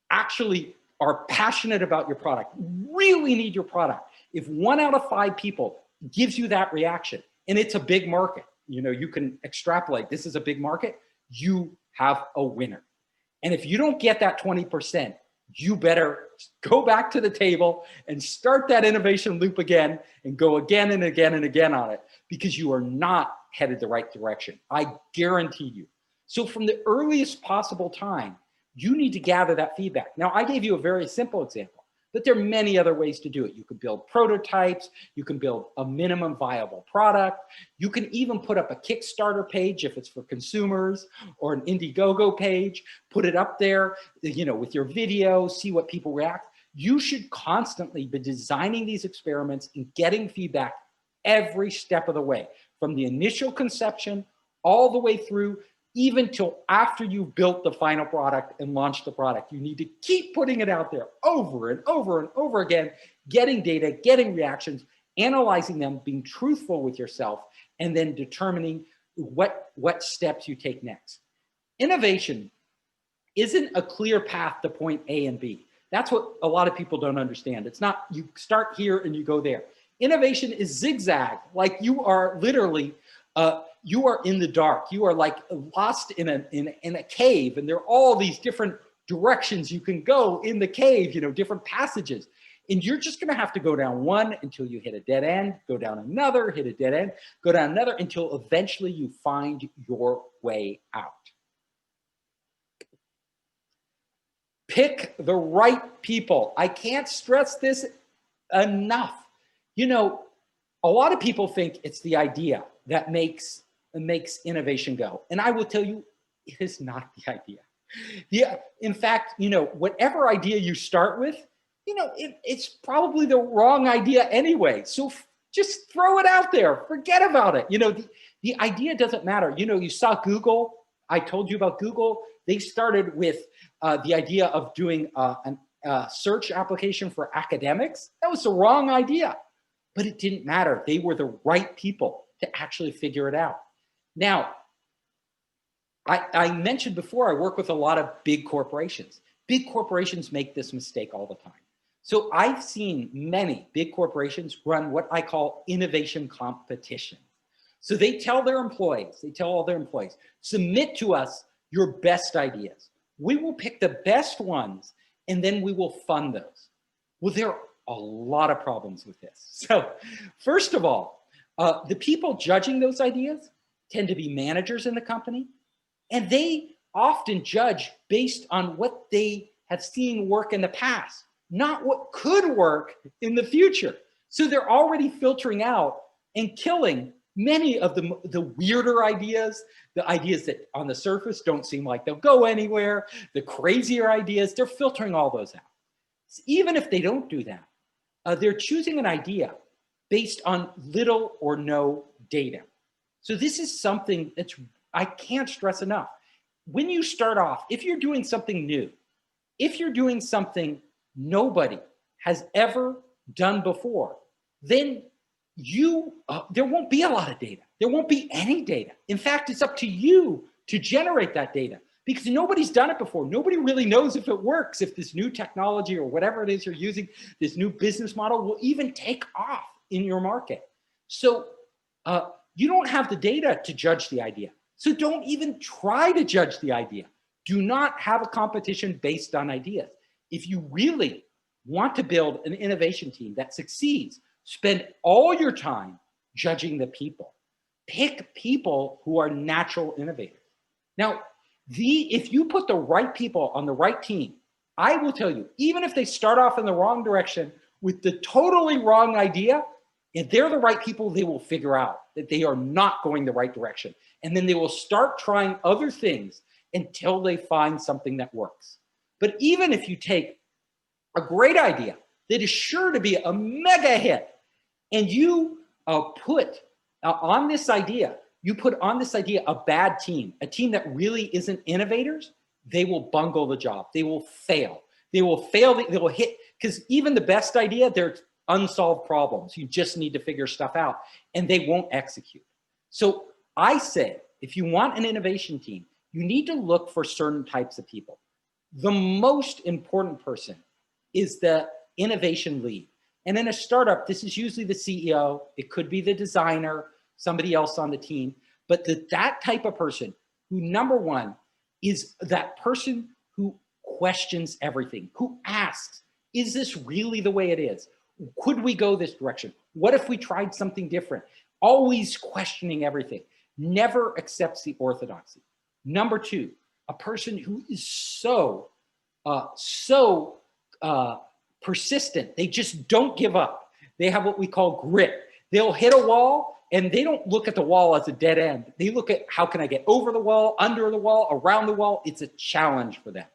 actually are passionate about your product, really need your product, if 1 out of 5 people gives you that reaction, and it's a big market, you can extrapolate, this is a big market, you have a winner. And if you don't get that 20%, you better go back to the table and start that innovation loop again and go again and again and again on it, because you are not headed the right direction. I guarantee you. So from the earliest possible time, you need to gather that feedback. Now, I gave you a very simple example, but there are many other ways to do it. You can build prototypes. You can build a minimum viable product. You can even put up a Kickstarter page if it's for consumers, or an Indiegogo page, put it up there, with your video, see what people react. You should constantly be designing these experiments and getting feedback every step of the way, from the initial conception all the way through, even till after you've built the final product and launched the product. You need to keep putting it out there over and over and over again, getting data, getting reactions, analyzing them, being truthful with yourself, and then determining what steps you take next. Innovation isn't a clear path to point A and B. That's what a lot of people don't understand. It's not you start here and you go there. Innovation is zigzag, like you are literally you are in the dark. You are like lost in a cave, and there are all these different directions you can go in the cave, different passages. And you're just going to have to go down one until you hit a dead end, go down another, hit a dead end, go down another, until eventually you find your way out. Pick the right people. I can't stress this enough. A lot of people think it's the idea that makes innovation go. And I will tell you, it is not the idea. In fact, whatever idea you start with, it's probably the wrong idea anyway. So just throw it out there. Forget about it. The idea doesn't matter. You saw Google. I told you about Google. They started with the idea of doing a search application for academics. That was the wrong idea, but it didn't matter. They were the right people to actually figure it out. Now, I mentioned before, I work with a lot of big corporations. Big corporations make this mistake all the time. So I've seen many big corporations run what I call innovation competition. So they tell all their employees, submit to us your best ideas. We will pick the best ones, and then we will fund those. Well, there are a lot of problems with this. So first of all, the people judging those ideas tend to be managers in the company, and they often judge based on what they have seen work in the past, not what could work in the future. So they're already filtering out and killing Many of the weirder ideas, the ideas that on the surface don't seem like they'll go anywhere, the crazier ideas, they're filtering all those out. Even if they don't do that, they're choosing an idea based on little or no data. So this is something that's, I can't stress enough. When you start off, if you're doing something new, if you're doing something nobody has ever done before, then there won't be a lot of data. There won't be any data. In fact, it's up to you to generate that data because nobody's done it before. Nobody really knows if it works, if this new technology or whatever it is you're using, this new business model will even take off in your market. So you don't have the data to judge the idea. So don't even try to judge the idea. Do not have a competition based on ideas. If you really want to build an innovation team that succeeds, spend all your time judging the people. Pick people who are natural innovators. Now, if you put the right people on the right team, I will tell you, even if they start off in the wrong direction with the totally wrong idea, if they're the right people, they will figure out that they are not going the right direction. And then they will start trying other things until they find something that works. But even if you take a great idea that is sure to be a mega hit, and you put on this idea a bad team, a team that really isn't innovators, they will bungle the job. They will fail. They will fail. They will hit, because even the best idea, there's unsolved problems. You just need to figure stuff out, and they won't execute. So I say, if you want an innovation team, you need to look for certain types of people. The most important person is the innovation lead. And in a startup, this is usually the CEO. It could be the designer, somebody else on the team. But that type of person who, number one, is that person who questions everything, who asks, is this really the way it is? Could we go this direction? What if we tried something different? Always questioning everything. Never accepts the orthodoxy. Number two, a person who is so persistent. They just don't give up. They have what we call grit. They'll hit a wall and they don't look at the wall as a dead end. They look at, how can I get over the wall, under the wall, around the wall? It's a challenge for them.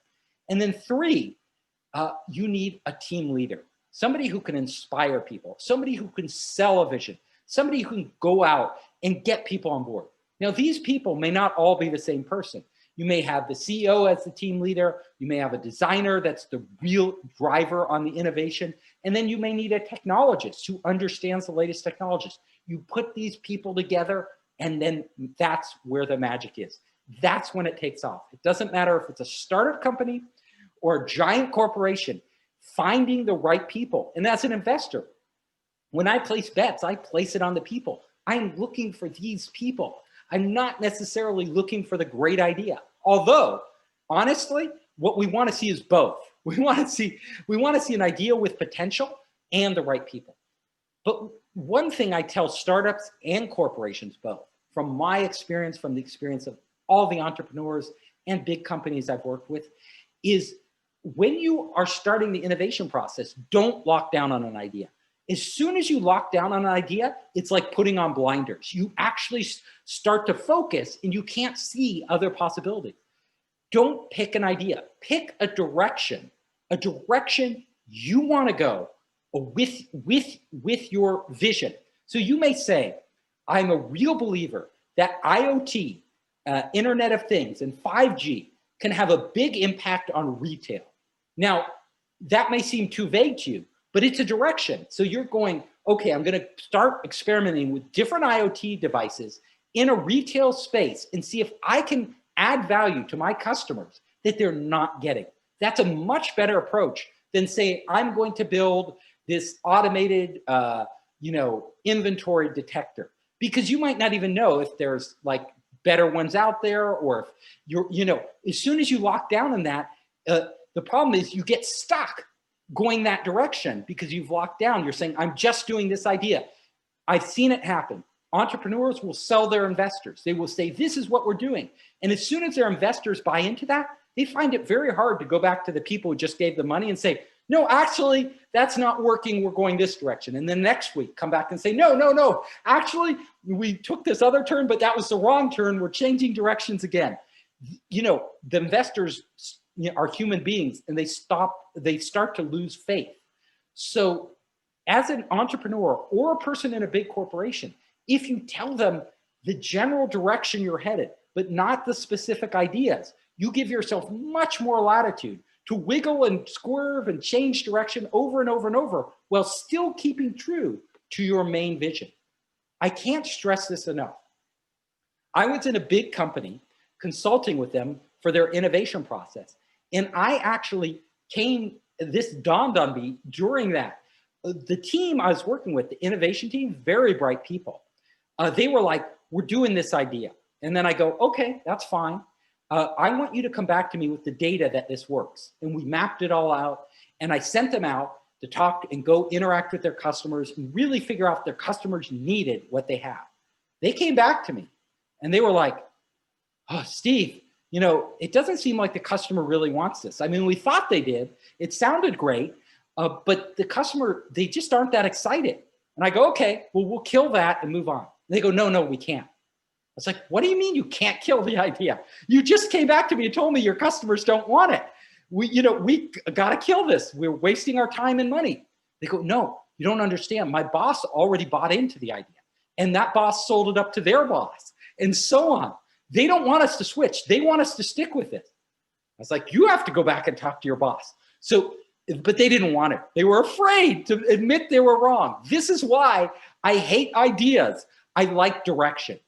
And then three, you need a team leader, somebody who can inspire people, somebody who can sell a vision, somebody who can go out and get people on board. Now, these people may not all be the same person. You may have the CEO as the team leader. You may have a designer that's the real driver on the innovation. And then you may need a technologist who understands the latest technologies. You put these people together, and then that's where the magic is. That's when it takes off. It doesn't matter if it's a startup company or a giant corporation, finding the right people. And as an investor, when I place bets, I place it on the people. I'm looking for these people. I'm not necessarily looking for the great idea. Although, honestly, what we want to see is both. We want to see an idea with potential and the right people. But one thing I tell startups and corporations both, from my experience, from the experience of all the entrepreneurs and big companies I've worked with, is when you are starting the innovation process, don't lock down on an idea. As soon as you lock down on an idea, it's like putting on blinders. You actually start to focus and you can't see other possibilities. Don't pick an idea. Pick a direction you want to go with your vision. So you may say, I'm a real believer that IoT, Internet of Things, and 5G can have a big impact on retail. Now, that may seem too vague to you, but it's a direction. So you're going, okay, I'm going to start experimenting with different IoT devices in a retail space and see if I can add value to my customers that they're not getting. That's a much better approach than saying, I'm going to build this automated, inventory detector, because you might not even know if there's like better ones out there, or if as soon as you lock down on that, the problem is you get stuck going that direction because you've locked down. You're saying, I'm just doing this idea. I've seen it happen. Entrepreneurs will sell their investors. They will say, this is what we're doing. And as soon as their investors buy into that, they find it very hard to go back to the people who just gave the money and say, No, actually, that's not working. We're going this direction. And then next week, come back and say, no, no, no. Actually, we took this other turn, but that was the wrong turn. We're changing directions again. You know, the investors are human beings, and they start to lose faith. So as an entrepreneur or a person in a big corporation, if you tell them the general direction you're headed, but not the specific ideas, you give yourself much more latitude to wiggle and swerve and change direction over and over and over while still keeping true to your main vision. I can't stress this enough. I was in a big company consulting with them for their innovation process. And I actually this dawned on me during that. The team I was working with, the innovation team, very bright people. They were like, we're doing this idea. And then I go, okay, that's fine. I want you to come back to me with the data that this works. And we mapped it all out. And I sent them out to talk and go interact with their customers and really figure out if their customers needed what they have. They came back to me and they were like, oh, Steve, you know, it doesn't seem like the customer really wants this. I mean, we thought they did. It sounded great, but the customer, they just aren't that excited. And I go, okay, well, we'll kill that and move on. And they go, no, no, we can't. I was like, what do you mean you can't kill the idea? You just came back to me and told me your customers don't want it. We got to kill this. We're wasting our time and money. They go, no, you don't understand. My boss already bought into the idea. And that boss sold it up to their boss and so on. They don't want us to switch. They want us to stick with it. I was like, you have to go back and talk to your boss. So, but they didn't want it. They were afraid to admit they were wrong. This is why I hate ideas. I like direction.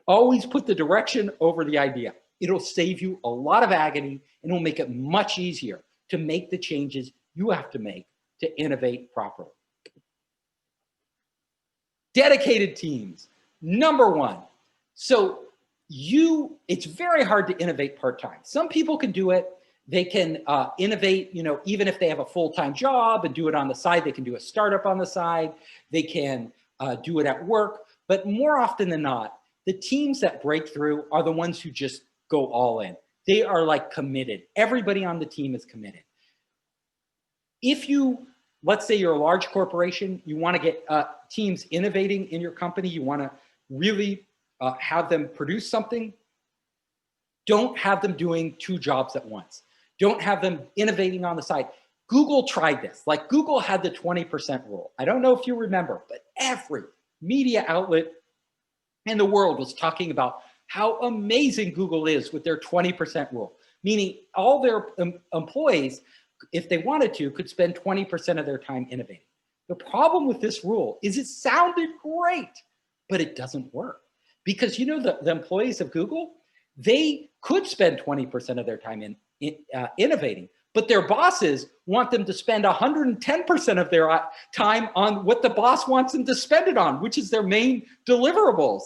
Always put the direction over the idea. It'll save you a lot of agony and it'll make it much easier to make the changes you have to make to innovate properly. Dedicated teams, number one. So it's very hard to innovate part-time. Some people can do it. They can innovate, even if they have a full-time job and do it on the side. They can do a startup on the side. They can do it at work. But more often than not, the teams that break through are the ones who just go all in. They are like committed. Everybody on the team is committed. If let's say you're a large corporation, you want to get teams innovating in your company, you want to really have them produce something, don't have them doing two jobs at once. Don't have them innovating on the side. Google tried this. Like Google had the 20% rule. I don't know if you remember, but every media outlet in the world was talking about how amazing Google is with their 20% rule, meaning all their employees, if they wanted to, could spend 20% of their time innovating. The problem with this rule is it sounded great, but it doesn't work. Because the employees of Google, they could spend 20% of their time innovating, but their bosses want them to spend 110% of their time on what the boss wants them to spend it on, which is their main deliverables,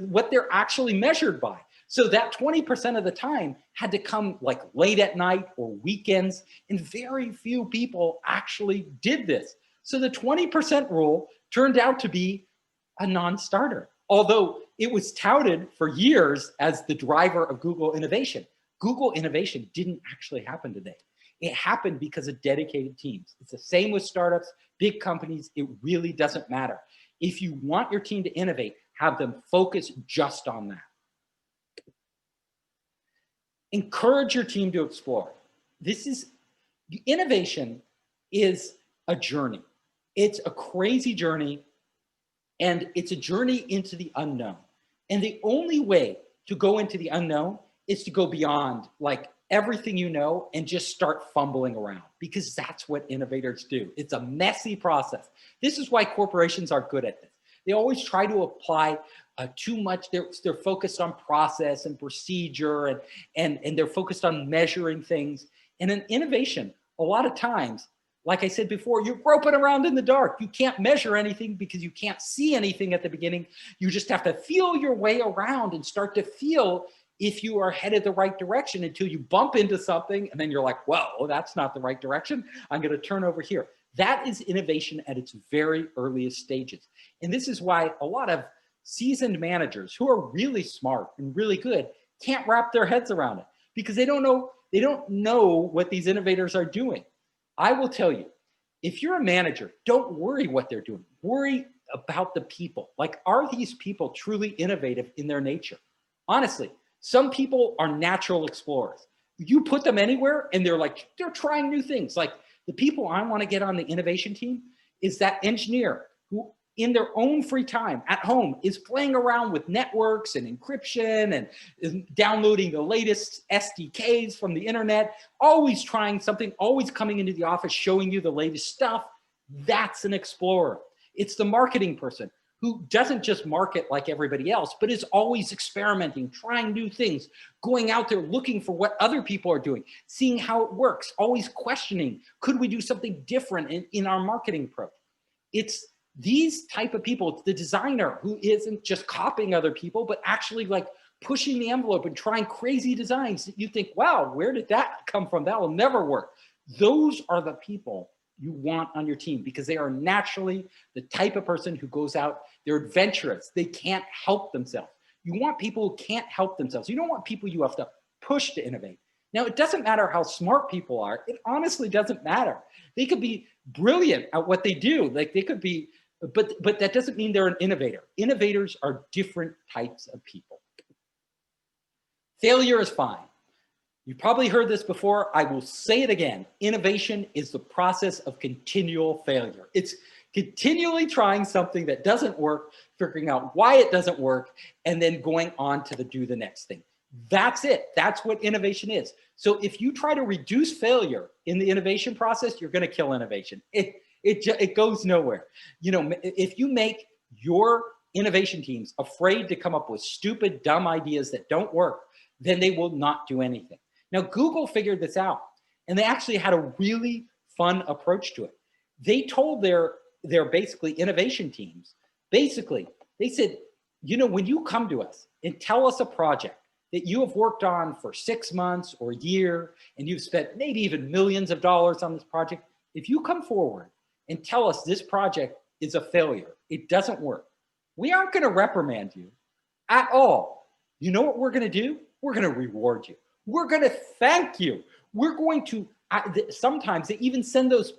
what they're actually measured by. So that 20% of the time had to come like late at night or weekends, and very few people actually did this. So the 20% rule turned out to be a non-starter, although it was touted for years as the driver of Google innovation. Google innovation didn't actually happen today. It happened because of dedicated teams. It's the same with startups, big companies. It really doesn't matter. If you want your team to innovate, have them focus just on that. Encourage your team to explore. Innovation is a journey. It's a crazy journey, and it's a journey into the unknown. And the only way to go into the unknown is to go beyond like everything you know and just start fumbling around, because that's what innovators do. It's a messy process. This is why corporations are good at this. They always try to apply too much. They're focused on process and procedure, and they're focused on measuring things. And in innovation, a lot of times, like I said before, you're groping around in the dark. You can't measure anything because you can't see anything at the beginning. You just have to feel your way around and start to feel if you are headed the right direction until you bump into something and then you're like, whoa, that's not the right direction. I'm going to turn over here. That is innovation at its very earliest stages. And this is why a lot of seasoned managers who are really smart and really good can't wrap their heads around it, because they don't know what these innovators are doing. I will tell you, if you're a manager, don't worry what they're doing. Worry about the people. Like, are these people truly innovative in their nature? Honestly, some people are natural explorers. You put them anywhere and they're trying new things. Like, the people I want to get on the innovation team is that engineer who in their own free time at home is playing around with networks and encryption and is downloading the latest SDKs from the internet, always trying something, always coming into the office, showing you the latest stuff. That's an explorer. It's the marketing person who doesn't just market like everybody else, but is always experimenting, trying new things, going out there looking for what other people are doing, seeing how it works, always questioning, could we do something different in our marketing approach? It's these type of people. It's the designer who isn't just copying other people, but actually like pushing the envelope and trying crazy designs that you think, wow, where did that come from? That will never work. Those are the people you want on your team because they are naturally the type of person who goes out, they're adventurous, they can't help themselves. You want people who can't help themselves. You don't want people you have to push to innovate. Now, it doesn't matter how smart people are. It honestly doesn't matter. They could be brilliant at what they do. Like they could be, but that doesn't mean they're an innovator. Innovators are different types of people. Failure is fine. You've probably heard this before. I will say it again. Innovation is the process of continual failure. It's continually trying something that doesn't work, figuring out why it doesn't work, and then going on to do the next thing. That's it. That's what innovation is. So if you try to reduce failure in the innovation process, you're going to kill innovation. It goes nowhere. You know, if you make your innovation teams afraid to come up with stupid, dumb ideas that don't work, then they will not do anything. Now, Google figured this out, and they actually had a really fun approach to it. They told their basically innovation teams, basically, they said, you know, when you come to us and tell us a project that you have worked on for 6 months or a year, and you've spent maybe even millions of dollars on this project, if you come forward and tell us this project is a failure, it doesn't work, we aren't going to reprimand you at all. You know what we're going to do? We're going to reward you. We're going to thank you. We're going to, sometimes they even send those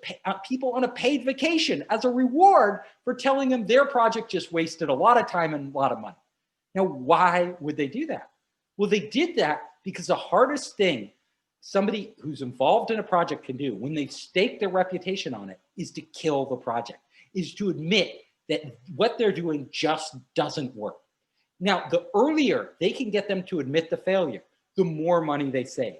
people on a paid vacation as a reward for telling them their project just wasted a lot of time and a lot of money. Now, why would they do that? Well, they did that because the hardest thing somebody who's involved in a project can do when they stake their reputation on it is to kill the project, is to admit that what they're doing just doesn't work. Now, the earlier they can get them to admit the failure, the more money they save.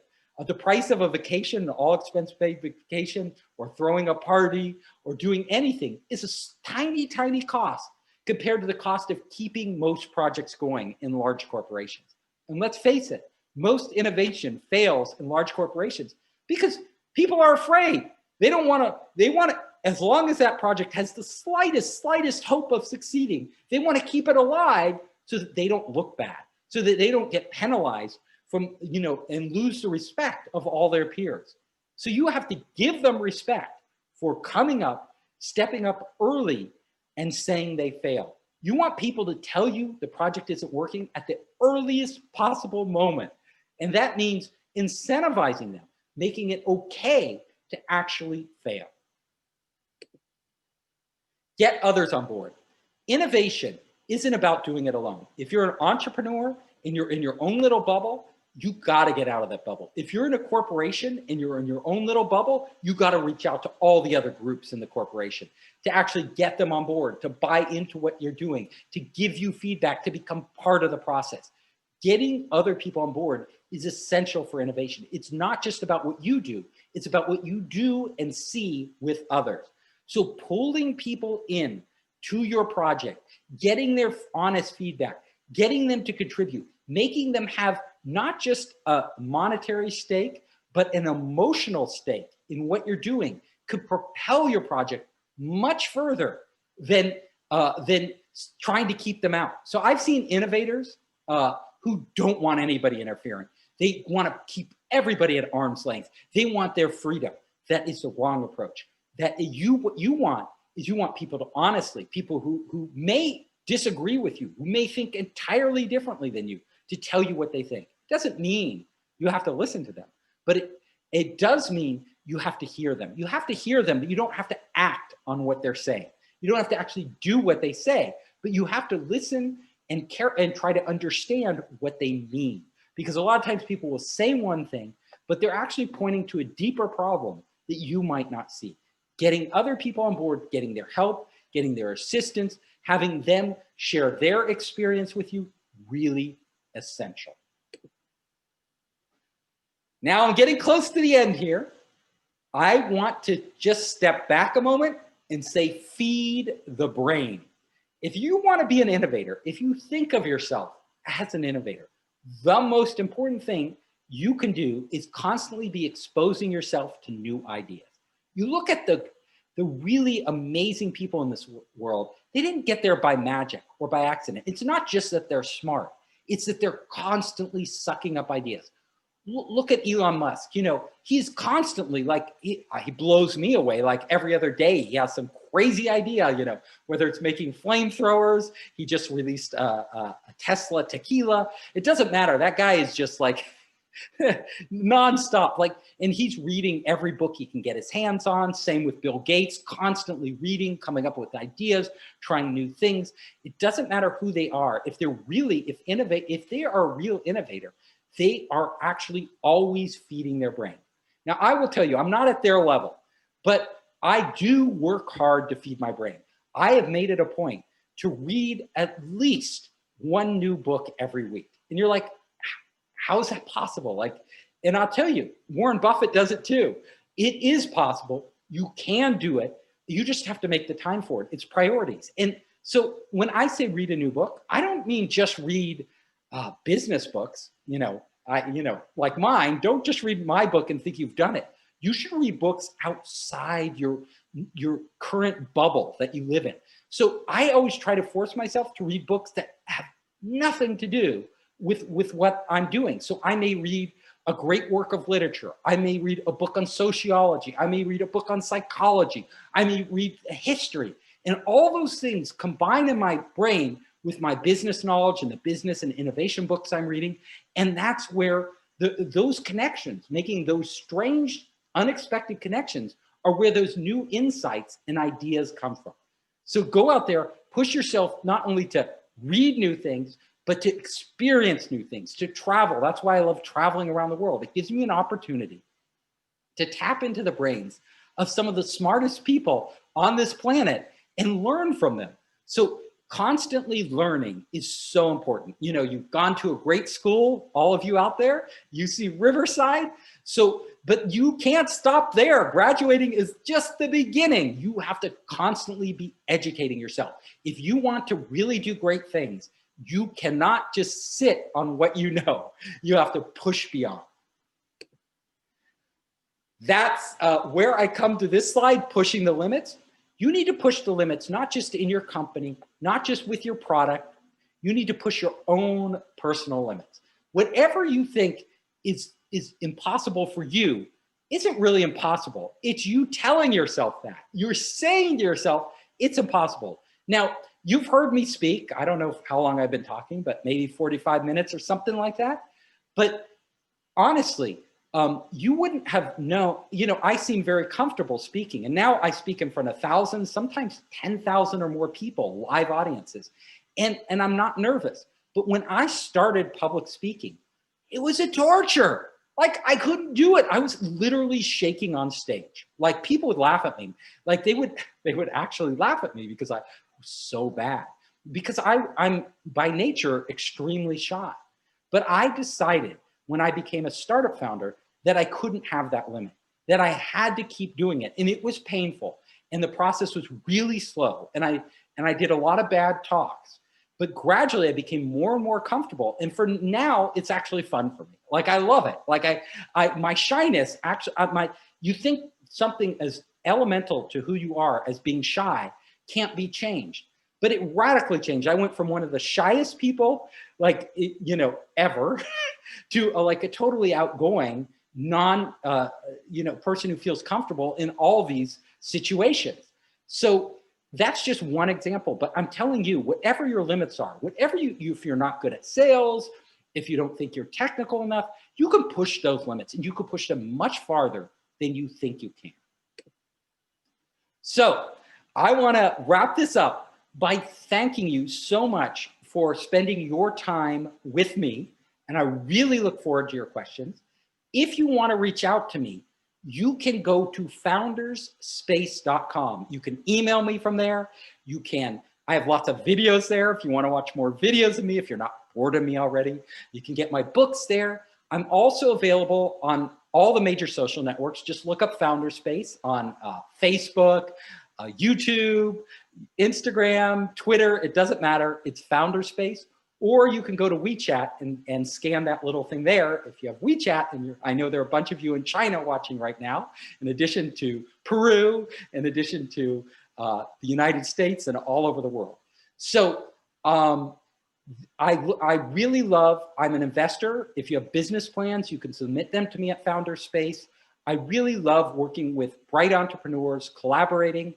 The price of a vacation, an all expense paid vacation, or throwing a party, or doing anything is a tiny, tiny cost compared to the cost of keeping most projects going in large corporations. And let's face it, most innovation fails in large corporations because people are afraid. They want to, as long as that project has the slightest hope of succeeding, they want to keep it alive so that they don't look bad, so that they don't get penalized from, you know, and lose the respect of all their peers. So you have to give them respect for coming up, stepping up early and saying they failed. You want people to tell you the project isn't working at the earliest possible moment. And that means incentivizing them, making it okay to actually fail. Get others on board. Innovation isn't about doing it alone. If you're an entrepreneur and you're in your own little bubble, you got to get out of that bubble. If you're in a corporation and you're in your own little bubble, you got to reach out to all the other groups in the corporation to actually get them on board, to buy into what you're doing, to give you feedback, to become part of the process. Getting other people on board is essential for innovation. It's not just about what you do, it's about what you do and see with others. So pulling people in to your project, getting their honest feedback, getting them to contribute, making them have not just a monetary stake, but an emotional stake in what you're doing could propel your project much further than trying to keep them out. So I've seen innovators who don't want anybody interfering. They want to keep everybody at arm's length. They want their freedom. That is the wrong approach. What you want is you want people to honestly, people who may disagree with you, who may think entirely differently than you, to tell you what they think. Doesn't mean you have to listen to them, but it does mean you have to hear them. You have to hear them, but you don't have to act on what they're saying. You don't have to actually do what they say, but you have to listen and care and try to understand what they mean. Because a lot of times people will say one thing, but they're actually pointing to a deeper problem that you might not see. Getting other people on board, getting their help, getting their assistance, having them share their experience with you, really essential. Now I'm getting close to the end here. I want to just step back a moment and say, feed the brain. If you want to be an innovator, if you think of yourself as an innovator, the most important thing you can do is constantly be exposing yourself to new ideas. You look at the really amazing people in this world, they didn't get there by magic or by accident. It's not just that they're smart. It's that they're constantly sucking up ideas. Look at Elon Musk. You know, he's constantly like, he blows me away. Like every other day, he has some crazy idea, you know, whether it's making flamethrowers, he just released a Tesla tequila. It doesn't matter. That guy is just like nonstop. Like, and he's reading every book he can get his hands on. Same with Bill Gates, constantly reading, coming up with ideas, trying new things. It doesn't matter who they are. If they're really, if they are a real innovator, they are actually always feeding their brain. Now, I will tell you, I'm not at their level, but I do work hard to feed my brain. I have made it a point to read at least one new book every week. And you're like, how is that possible? Like, and I'll tell you, Warren Buffett does it too. It is possible. You can do it. You just have to make the time for it. It's priorities. And so when I say read a new book, I don't mean just read business books, like mine. Don't just read my book and think you've done it. You should read books outside your current bubble that you live in. So I always try to force myself to read books that have nothing to do with what I'm doing. So I may read a great work of literature. I may read a book on sociology. I may read a book on psychology. I may read history. And all those things combine in my brain with my business knowledge and the business and innovation books I'm reading. And that's where those connections, making those strange, unexpected connections, are where those new insights and ideas come from. So go out there, push yourself not only to read new things, but to experience new things, to travel. That's why I love traveling around the world. It gives me an opportunity to tap into the brains of some of the smartest people on this planet and learn from them. So constantly learning is so important. You know, you've gone to a great school, all of you out there, UC Riverside. But you can't stop there. Graduating is just the beginning. You have to constantly be educating yourself. If you want to really do great things, you cannot just sit on what you know. You have to push beyond. That's where I come to this slide, pushing the limits. You need to push the limits, not just in your company, not just with your product. You need to push your own personal limits. Whatever you think is impossible for you isn't really impossible. It's you telling yourself that. You're saying to yourself, it's impossible. Now, you've heard me speak. I don't know how long I've been talking, but maybe 45 minutes or something like that. But honestly, you wouldn't have known, I seem very comfortable speaking. And now I speak in front of thousands, sometimes 10,000 or more people, live audiences. And I'm not nervous. But when I started public speaking, it was a torture. Like I couldn't do it. I was literally shaking on stage. Like people would laugh at me. Like they would actually laugh at me because I was so bad. Because I'm by nature extremely shy. But I decided when I became a startup founder that I couldn't have that limit, that I had to keep doing it. And it was painful. And the process was really slow. And I did a lot of bad talks. But gradually I became more and more comfortable. And for now, it's actually fun for me. Like I love it. Like my shyness, actually, you think something as elemental to who you are as being shy can't be changed. But it radically changed. I went from one of the shyest people, ever, to like a totally outgoing, person who feels comfortable in all these situations. So that's just one example. But I'm telling you, whatever your limits are, whatever if you're not good at sales, if you don't think you're technical enough, you can push those limits and you can push them much farther than you think you can. So I want to wrap this up by thanking you so much for spending your time with me. And I really look forward to your questions. If you want to reach out to me, you can go to foundersspace.com. You can email me from there. I have lots of videos there. If you want to watch more videos of me, if you're not bored of me already, you can get my books there. I'm also available on all the major social networks. Just look up Founderspace on Facebook, YouTube, Instagram, Twitter. It doesn't matter. It's Founderspace. Or you can go to WeChat and scan that little thing there. If you have WeChat, and I know there are a bunch of you in China watching right now, in addition to Peru, in addition to the United States and all over the world. So I really love, I'm an investor. If you have business plans, you can submit them to me at Founderspace. I really love working with bright entrepreneurs, collaborating.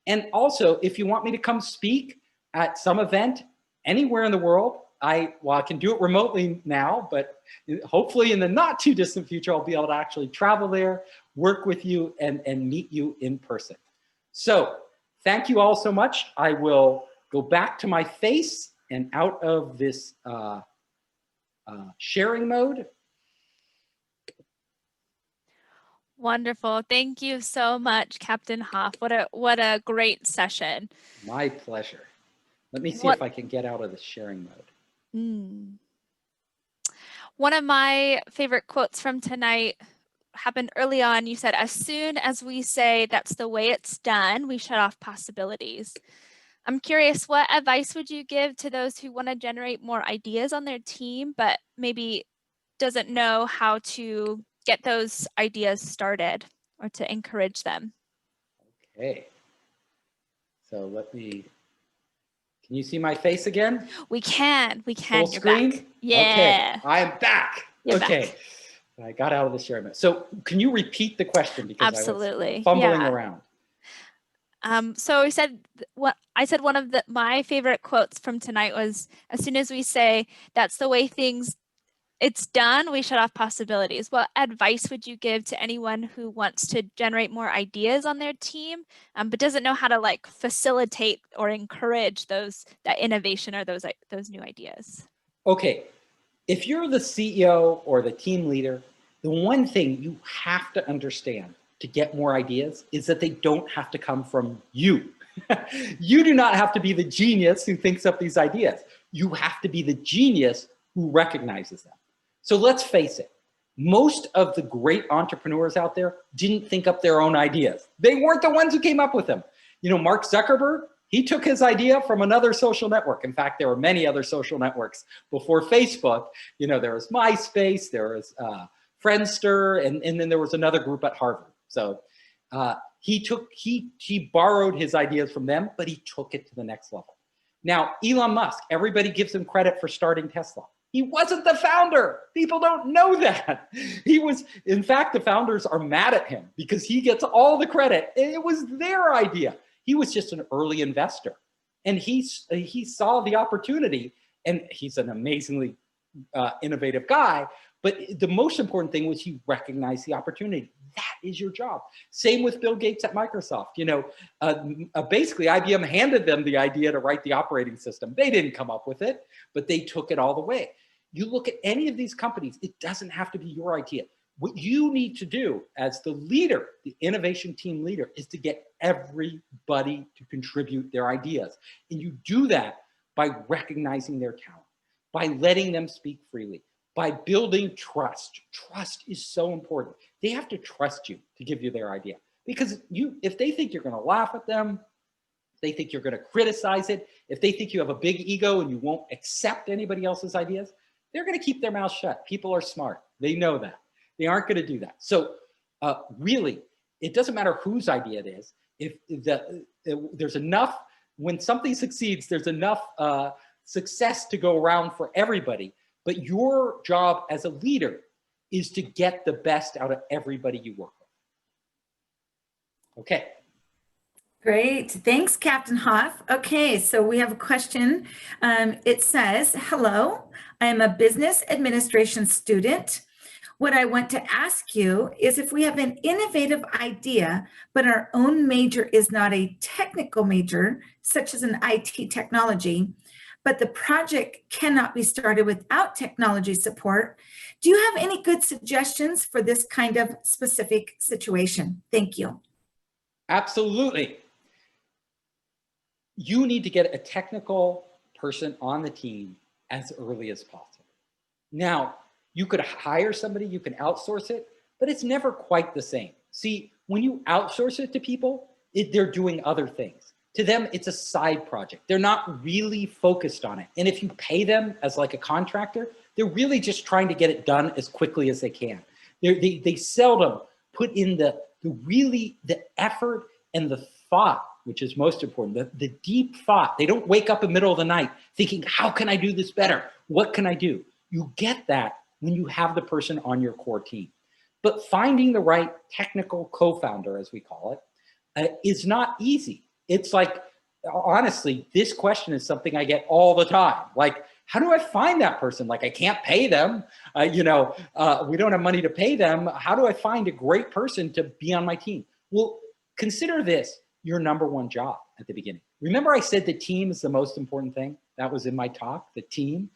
And also, if you want me to come speak at some event anywhere in the world, I can do it remotely now, but hopefully in the not too distant future, I'll be able to actually travel there, work with you, and meet you in person. So thank you all so much. I will go back to my face and out of this sharing mode. Wonderful. Thank you so much, Captain Hoff. What a great session. My pleasure. Let me see if I can get out of the sharing mode. One of my favorite quotes from tonight happened early on. You said, as soon as we say that's the way it's done, we shut off possibilities. I'm curious, what advice would you give to those who want to generate more ideas on their team, but maybe doesn't know how to get those ideas started or to encourage them? Okay. So can you see my face again? We can. Full You're screen? back. Yeah. Okay, I am back. You're okay. back. I got out of the share mode. So can you repeat the question, because Absolutely. I was fumbling around. So I said one of my favorite quotes from tonight was, as soon as we say that's the way it's done, we shut off possibilities. What advice would you give to anyone who wants to generate more ideas on their team, but doesn't know how to facilitate or encourage that innovation or those new ideas? Okay, if you're the CEO or the team leader, the one thing you have to understand to get more ideas is that they don't have to come from you. You do not have to be the genius who thinks up these ideas. You have to be the genius who recognizes them. So let's face it, most of the great entrepreneurs out there didn't think up their own ideas. They weren't the ones who came up with them. You know, Mark Zuckerberg, he took his idea from another social network. In fact, there were many other social networks before Facebook. You know, there was MySpace, there was Friendster, and then there was another group at Harvard. So he borrowed his ideas from them, but he took it to the next level. Now, Elon Musk, everybody gives him credit for starting Tesla. He wasn't the founder. People don't know that. In fact, the founders are mad at him because he gets all the credit. It was their idea. He was just an early investor. And he saw the opportunity, and he's an amazingly innovative guy. But the most important thing was he recognized the opportunity. That is your job. Same with Bill Gates at Microsoft. You know, basically IBM handed them the idea to write the operating system. They didn't come up with it, but they took it all the way. You look at any of these companies, it doesn't have to be your idea. What you need to do as the leader, the innovation team leader, is to get everybody to contribute their ideas. And you do that by recognizing their talent, by letting them speak freely, by building trust. Trust is so important. They have to trust you to give you their idea, because if they think you're going to laugh at them, if they think you're going to criticize it, if they think you have a big ego and you won't accept anybody else's ideas, they're going to keep their mouth shut. People are smart. They know that. They aren't going to do that. So really, it doesn't matter whose idea it is. There's enough, when something succeeds, there's enough success to go around for everybody. But your job as a leader is to get the best out of everybody you work with. Okay. Great. Thanks, Captain Hoff. Okay, so we have a question. It says, hello, I am a business administration student. What I want to ask you is if we have an innovative idea, but our own major is not a technical major, such as an IT technology, but the project cannot be started without technology support, do you have any good suggestions for this kind of specific situation? Thank you. Absolutely. You need to get a technical person on the team as early as possible. Now, you could hire somebody, you can outsource it, but it's never quite the same. See, when you outsource it to people, they're doing other things. To them, it's a side project. They're not really focused on it. And if you pay them as like a contractor, they're really just trying to get it done as quickly as they can. They seldom put in the effort and the thought, which is most important, the deep thought. They don't wake up in the middle of the night thinking, how can I do this better? What can I do? You get that when you have the person on your core team. But finding the right technical co-founder, as we call it, is not easy. It's like, honestly, this question is something I get all the time. Like, how do I find that person? Like, I can't pay them. We don't have money to pay them. How do I find a great person to be on my team? Well, consider this your number one job at the beginning. Remember I said the team is the most important thing? That was in my talk, the team.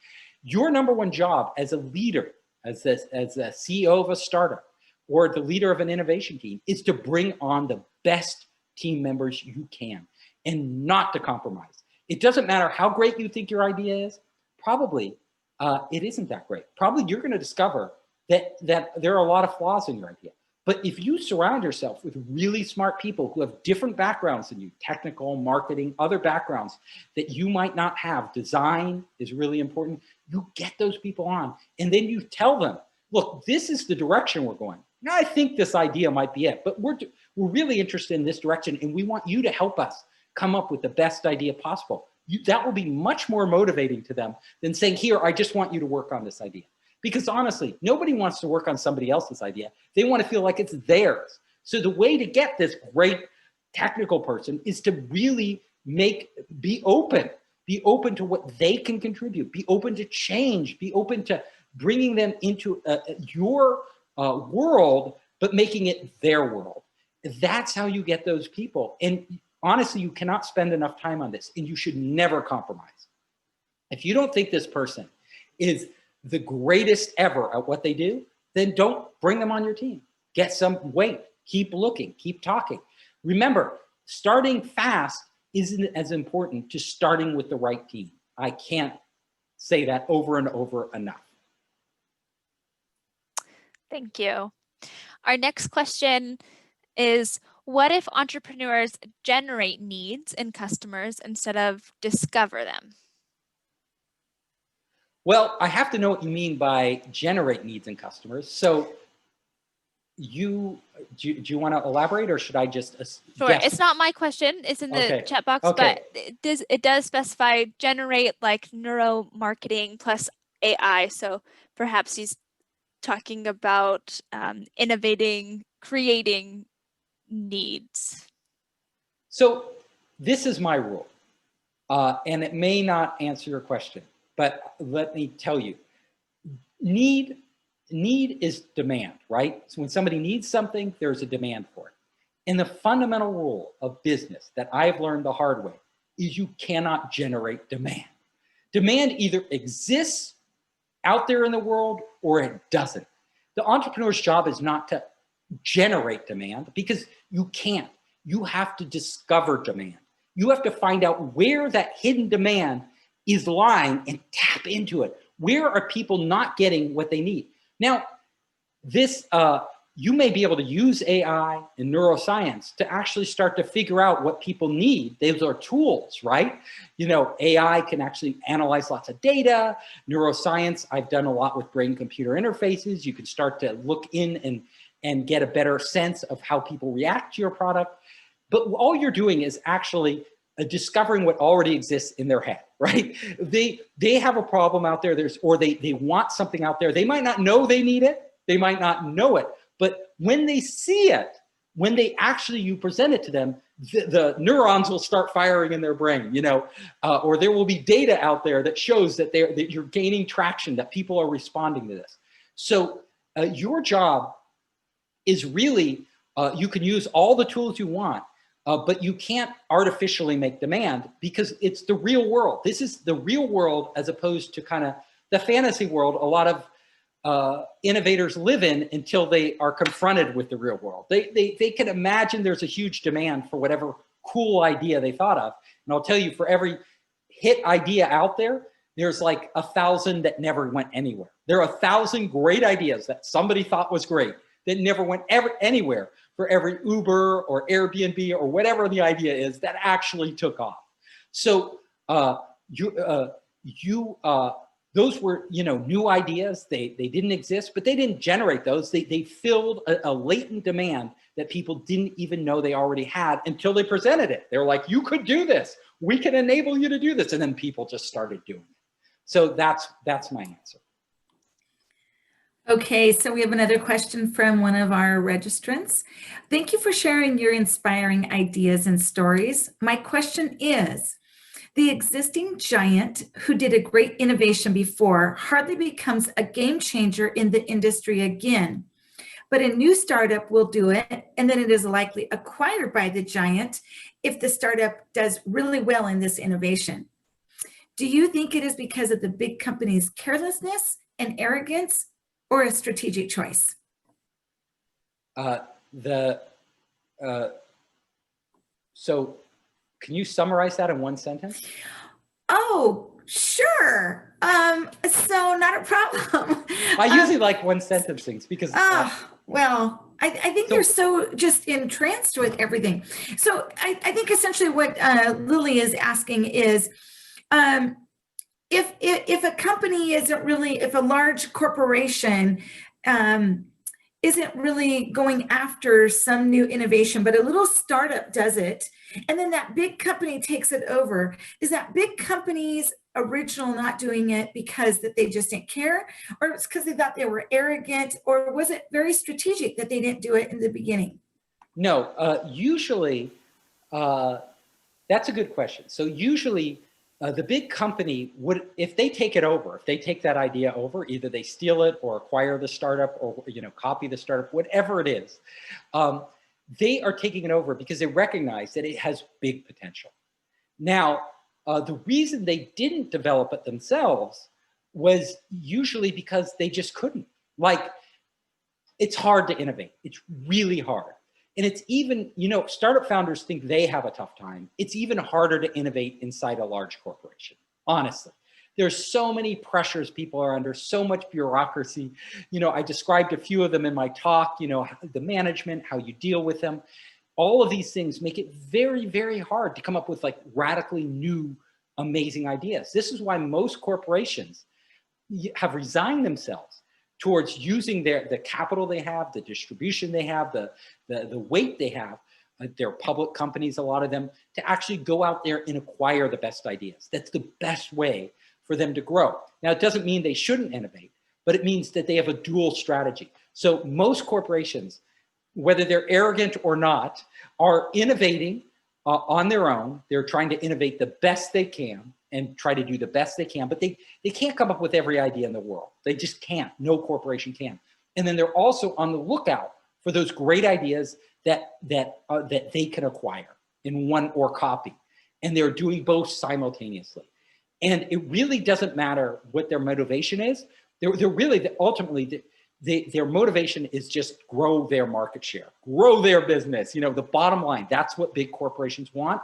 Your number one job as a leader, as a CEO of a startup, or the leader of an innovation team, is to bring on the best team members you can and not to compromise. It doesn't matter how great you think your idea is. Probably it isn't that great. Probably you're going to discover that there are a lot of flaws in your idea. But if you surround yourself with really smart people who have different backgrounds than you, technical, marketing, other backgrounds that you might not have, design is really important, you get those people on and then you tell them, look, this is the direction we're going. Now, I think this idea might be it, but we're really interested in this direction and we want you to help us come up with the best idea possible. That will be much more motivating to them than saying, here, I just want you to work on this idea. Because honestly, nobody wants to work on somebody else's idea. They want to feel like it's theirs. So the way to get this great technical person is to really be open to what they can contribute, be open to change, be open to bringing them into your world, but making it their world. That's how you get those people. And honestly, you cannot spend enough time on this, and you should never compromise. If you don't think this person is the greatest ever at what they do, then don't bring them on your team. Get some weight, keep looking, keep talking. Remember, starting fast isn't as important to starting with the right team. I can't say that over and over enough. Thank you. Our next question is, what if entrepreneurs generate needs in customers instead of discover them? Well, I have to know what you mean by generate needs in customers. So do you want to elaborate, or should I just Sure. guess? It's not my question. It's in the chat box, but it does specify generate like neuromarketing plus AI. So perhaps he's talking about innovating, creating needs. So this is my rule, and it may not answer your question, but let me tell you, need is demand, right? So when somebody needs something, there's a demand for it. And the fundamental rule of business that I've learned the hard way is you cannot generate demand. Demand either exists out there in the world or it doesn't. The entrepreneur's job is not to generate demand, because you can't. You have to discover demand. You have to find out where that hidden demand is lying and tap into it. Where are people not getting what they need? Now, this you may be able to use AI and neuroscience to actually start to figure out what people need. Those are tools, right? AI can actually analyze lots of data. Neuroscience, I've done a lot with brain-computer interfaces. You can start to look in and get a better sense of how people react to your product. But all you're doing is actually discovering what already exists in their head, right? They have a problem out there, or they want something out there. They might not know they need it. They might not know it. But when they see it, when you present it to them, the neurons will start firing in their brain, or there will be data out there that shows that you're gaining traction, that people are responding to this. So your job is really, you can use all the tools you want, but you can't artificially make demand because it's the real world. This is the real world as opposed to kind of the fantasy world a lot of innovators live in until they are confronted with the real world. They can imagine there's a huge demand for whatever cool idea they thought of. And I'll tell you, for every hit idea out there, there's like 1,000 that never went anywhere. There are 1,000 great ideas that somebody thought was great that never went anywhere, for every Uber or Airbnb or whatever the idea is that actually took off. So those were, new ideas. They didn't exist, but they didn't generate those. They filled a latent demand that people didn't even know they already had until they presented it. They were like, you could do this. We can enable you to do this. And then people just started doing it. So that's my answer. Okay, so we have another question from one of our registrants. Thank you for sharing your inspiring ideas and stories. My question is, the existing giant who did a great innovation before hardly becomes a game changer in the industry again, but a new startup will do it, and then it is likely acquired by the giant if the startup does really well in this innovation. Do you think it is because of the big company's carelessness and arrogance, or a strategic choice? So can you summarize that in one sentence? Oh, sure. So not a problem. I usually like one sentence things because. Well, I think they're so just entranced with everything. So I think essentially what Lily is asking is, if a company isn't really, if a large corporation isn't really going after some new innovation, but a little startup does it, and then that big company takes it over, is that big company's original not doing it because that they just didn't care, or it's because they thought they were arrogant, or was it very strategic that they didn't do it in the beginning? No, usually, that's a good question. So usually the big company would, if they take it over, if they take that idea over, either they steal it or acquire the startup or, copy the startup, whatever it is, they are taking it over because they recognize that it has big potential. Now, the reason they didn't develop it themselves was usually because they just couldn't. Like, it's hard to innovate. It's really hard. And it's even, startup founders think they have a tough time. It's even harder to innovate inside a large corporation, honestly. There's so many pressures people are under, so much bureaucracy. I described a few of them in my talk, the management, how you deal with them. All of these things make it very, very hard to come up with like radically new, amazing ideas. This is why most corporations have resigned themselves towards using the capital they have, the distribution they have, the weight they have, they're public companies, a lot of them, to actually go out there and acquire the best ideas. That's the best way for them to grow. Now, it doesn't mean they shouldn't innovate, but it means that they have a dual strategy. So most corporations, whether they're arrogant or not, are innovating on their own. They're trying to innovate the best they can and try to do the best they can, but they can't come up with every idea in the world. They just can't. No corporation can. And then they're also on the lookout for those great ideas that they can acquire in one or copy. And they're doing both simultaneously. And it really doesn't matter what their motivation is. They're really, ultimately, their motivation is just grow their market share, grow their business. The bottom line, that's what big corporations want.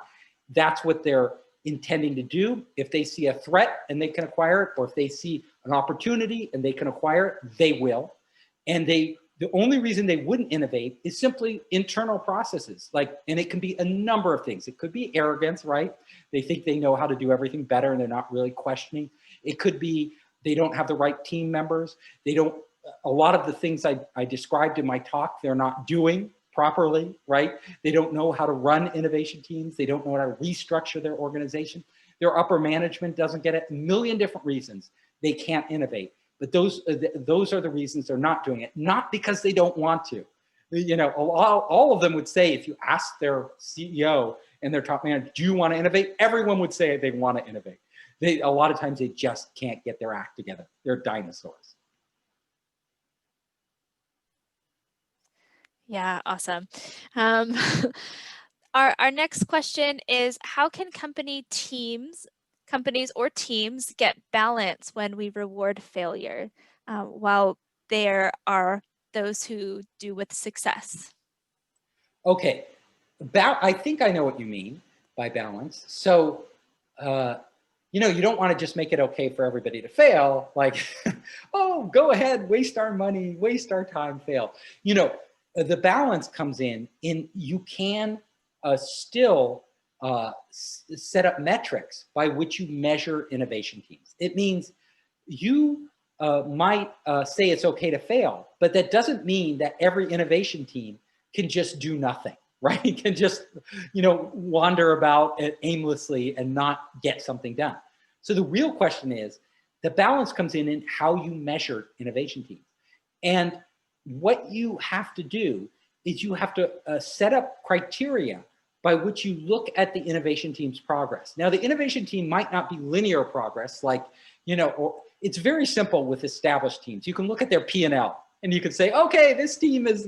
That's what they're intending to do. If they see a threat and they can acquire it, or if they see an opportunity and they can acquire it, they will. And the only reason they wouldn't innovate is simply internal processes. And it can be a number of things. It could be arrogance, right? They think they know how to do everything better and they're not really questioning. It could be they don't have the right team members. A lot of the things I described in my talk, they're not doing properly, right? They don't know how to run innovation teams. They don't know how to restructure their organization. Their upper management doesn't get it. A million different reasons they can't innovate. But those are the reasons they're not doing it. Not because they don't want to. All of them would say, if you ask their CEO and their top manager, do you want to innovate? Everyone would say they want to innovate. A lot of times they just can't get their act together. They're dinosaurs. Yeah, awesome. Um, our next question is, how can companies or teams get balance when we reward failure, while there are those who do with success? Okay, I think I know what you mean by balance. So, uh, you don't want to just make it okay for everybody to fail. Like, oh, go ahead, waste our money, waste our time, fail. The balance comes in you can still set up metrics by which you measure innovation teams. It means you might say it's okay to fail, but that doesn't mean that every innovation team can just do nothing, right? It can just, wander about aimlessly and not get something done. So the real question is, the balance comes in how you measure innovation teams. And what you have to do is you have to set up criteria by which you look at the innovation team's progress. Now, the innovation team might not be linear progress, like, or it's very simple with established teams. You can look at their P&L and you can say, okay, this team is,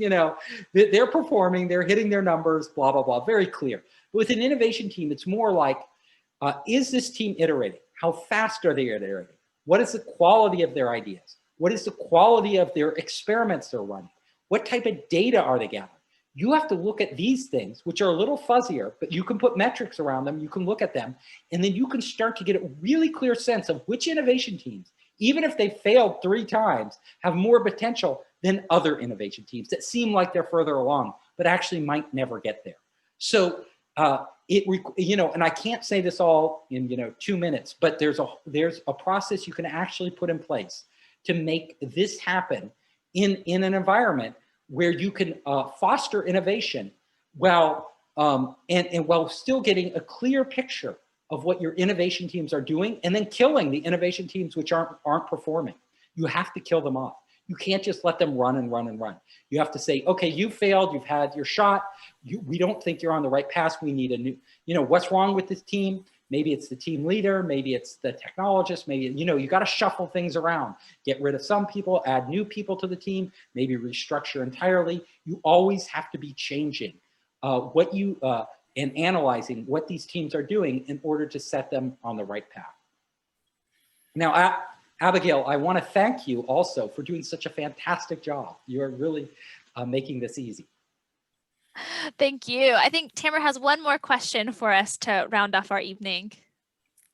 they're performing, they're hitting their numbers, blah, blah, blah, very clear. But with an innovation team, it's more like, is this team iterating? How fast are they iterating? What is the quality of their ideas? What is the quality of their experiments they're running? What type of data are they gathering? You have to look at these things, which are a little fuzzier, but you can put metrics around them, you can look at them, and then you can start to get a really clear sense of which innovation teams, even if they failed 3 times, have more potential than other innovation teams that seem like they're further along, but actually might never get there. So, and I can't say this all in 2 minutes, but there's a process you can actually put in place to make this happen in an environment where you can foster innovation while and while still getting a clear picture of what your innovation teams are doing, and then killing the innovation teams which aren't performing. You have to kill them off. You can't just let them run and run and run. You have to say, okay, you failed, you've had your shot. We don't think you're on the right path. We need a new, what's wrong with this team? Maybe it's the team leader, maybe it's the technologist, maybe, you got to shuffle things around, get rid of some people, add new people to the team, maybe restructure entirely. You always have to be changing and analyzing what these teams are doing in order to set them on the right path. Now, Abigail, I want to thank you also for doing such a fantastic job. You're really making this easy. Thank you. I think Tamara has one more question for us to round off our evening.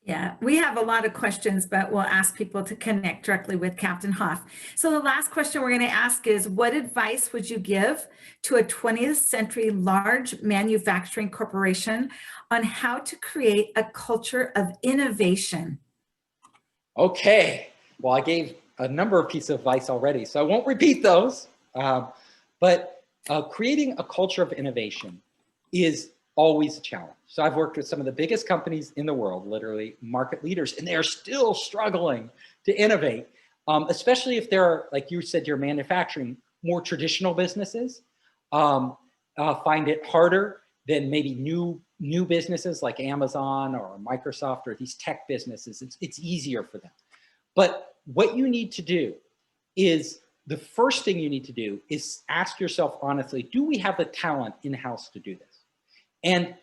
Yeah, we have a lot of questions, but we'll ask people to connect directly with Captain Hoff. So the last question we're going to ask is, what advice would you give to a 20th century large manufacturing corporation on how to create a culture of innovation? Okay, well, I gave a number of pieces of advice already, so I won't repeat those. But creating a culture of innovation is always a challenge. So I've worked with some of the biggest companies in the world, literally market leaders, and they're still struggling to innovate, especially if they're, like you said, you're manufacturing, more traditional businesses find it harder than maybe new businesses like Amazon or Microsoft or these tech businesses. It's easier for them. But what you need to do is, the first thing you need to do is ask yourself honestly, do we have the talent in-house to do this? And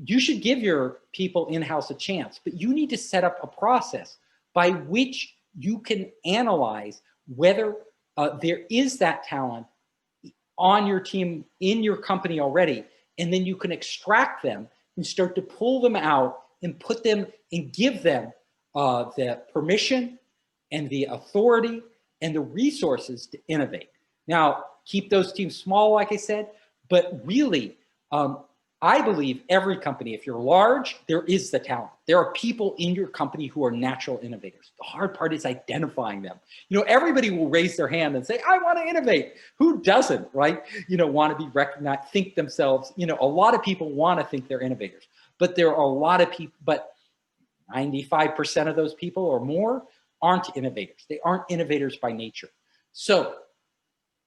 you should give your people in-house a chance, but you need to set up a process by which you can analyze whether there is that talent on your team, in your company already, and then you can extract them and start to pull them out and put them and give them the permission and the authority and the resources to innovate. Now, keep those teams small, like I said, but really, I believe every company, if you're large, there is the talent. There are people in your company who are natural innovators. The hard part is identifying them. Everybody will raise their hand and say, I want to innovate. Who doesn't, right? Want to be recognized, think themselves, a lot of people want to think they're innovators, but there are a lot of people, but 95% of those people or more aren't innovators. They aren't innovators by nature. So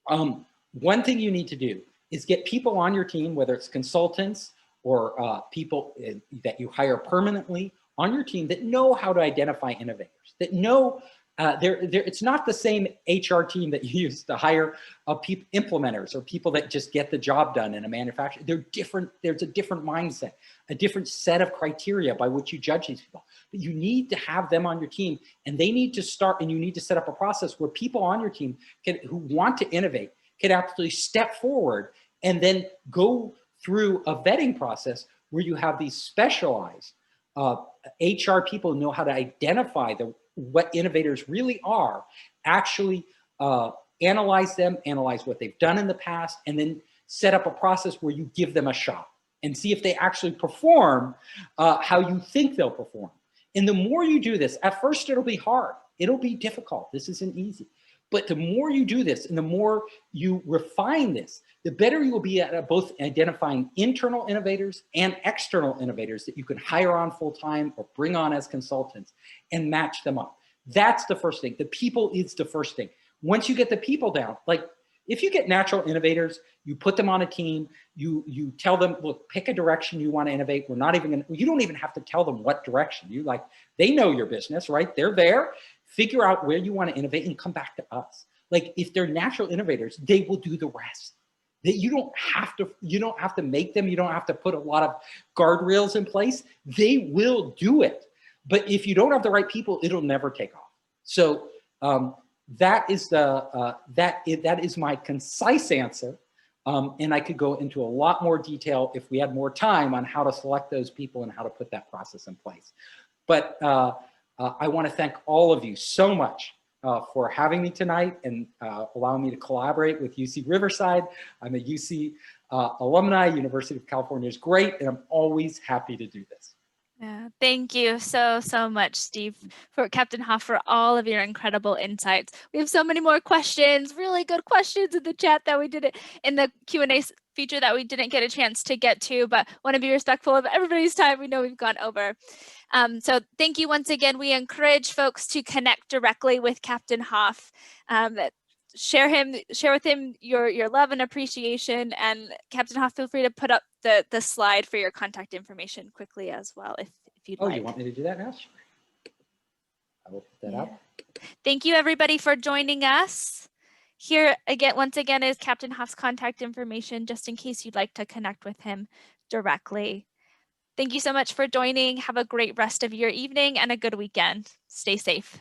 one thing you need to do is get people on your team, whether it's consultants or people that you hire permanently on your team, that know how to identify innovators, that know It's not the same HR team that you use to hire implementers or people that just get the job done in a manufacturer. They're different. There's a different mindset, a different set of criteria by which you judge these people. But you need to have them on your team, and they need to start, and you need to set up a process where people on your team who want to innovate can actually step forward and then go through a vetting process where you have these specialized HR people who know how to identify what innovators really are, actually analyze them, analyze what they've done in the past, and then set up a process where you give them a shot and see if they actually perform how you think they'll perform. And the more you do this, at first it'll be hard. It'll be difficult. This isn't easy. But the more you do this and the more you refine this, the better you will be at both identifying internal innovators and external innovators that you can hire on full-time or bring on as consultants and match them up. That's the first thing. The people is the first thing. Once you get the people down, like if you get natural innovators, you put them on a team, you tell them, look, pick a direction you want to innovate. We're not even you don't even have to tell them what direction. They know your business, right? They're there. Figure out where you want to innovate and come back to us. Like if they're natural innovators, they will do the rest. That you don't have to make them, you don't have to put a lot of guardrails in place. They will do it. But if you don't have the right people, it'll never take off. So that is my concise answer. And I could go into a lot more detail if we had more time on how to select those people and how to put that process in place. But I want to thank all of you so much for having me tonight and allowing me to collaborate with UC Riverside. I'm a UC alumni. University of California is great, and I'm always happy to do this. Yeah, thank you so much, Steve, for Captain Hoff, for all of your incredible insights. We have so many more questions, really good questions in the chat that we did it in the Q&A feature that we didn't get a chance to get to, but want to be respectful of everybody's time. We know we've gone over. So thank you once again. We encourage folks to connect directly with Captain Hoff. Share with him your love and appreciation. And Captain Hoff, feel free to put up the slide for your contact information quickly as well, if you'd like. Oh, you want me to do that now? Sure. I will put that up. Thank you, everybody, for joining us. Here again, once again, is Captain Hoff's contact information, just in case you'd like to connect with him directly. Thank you so much for joining. Have a great rest of your evening and a good weekend. Stay safe.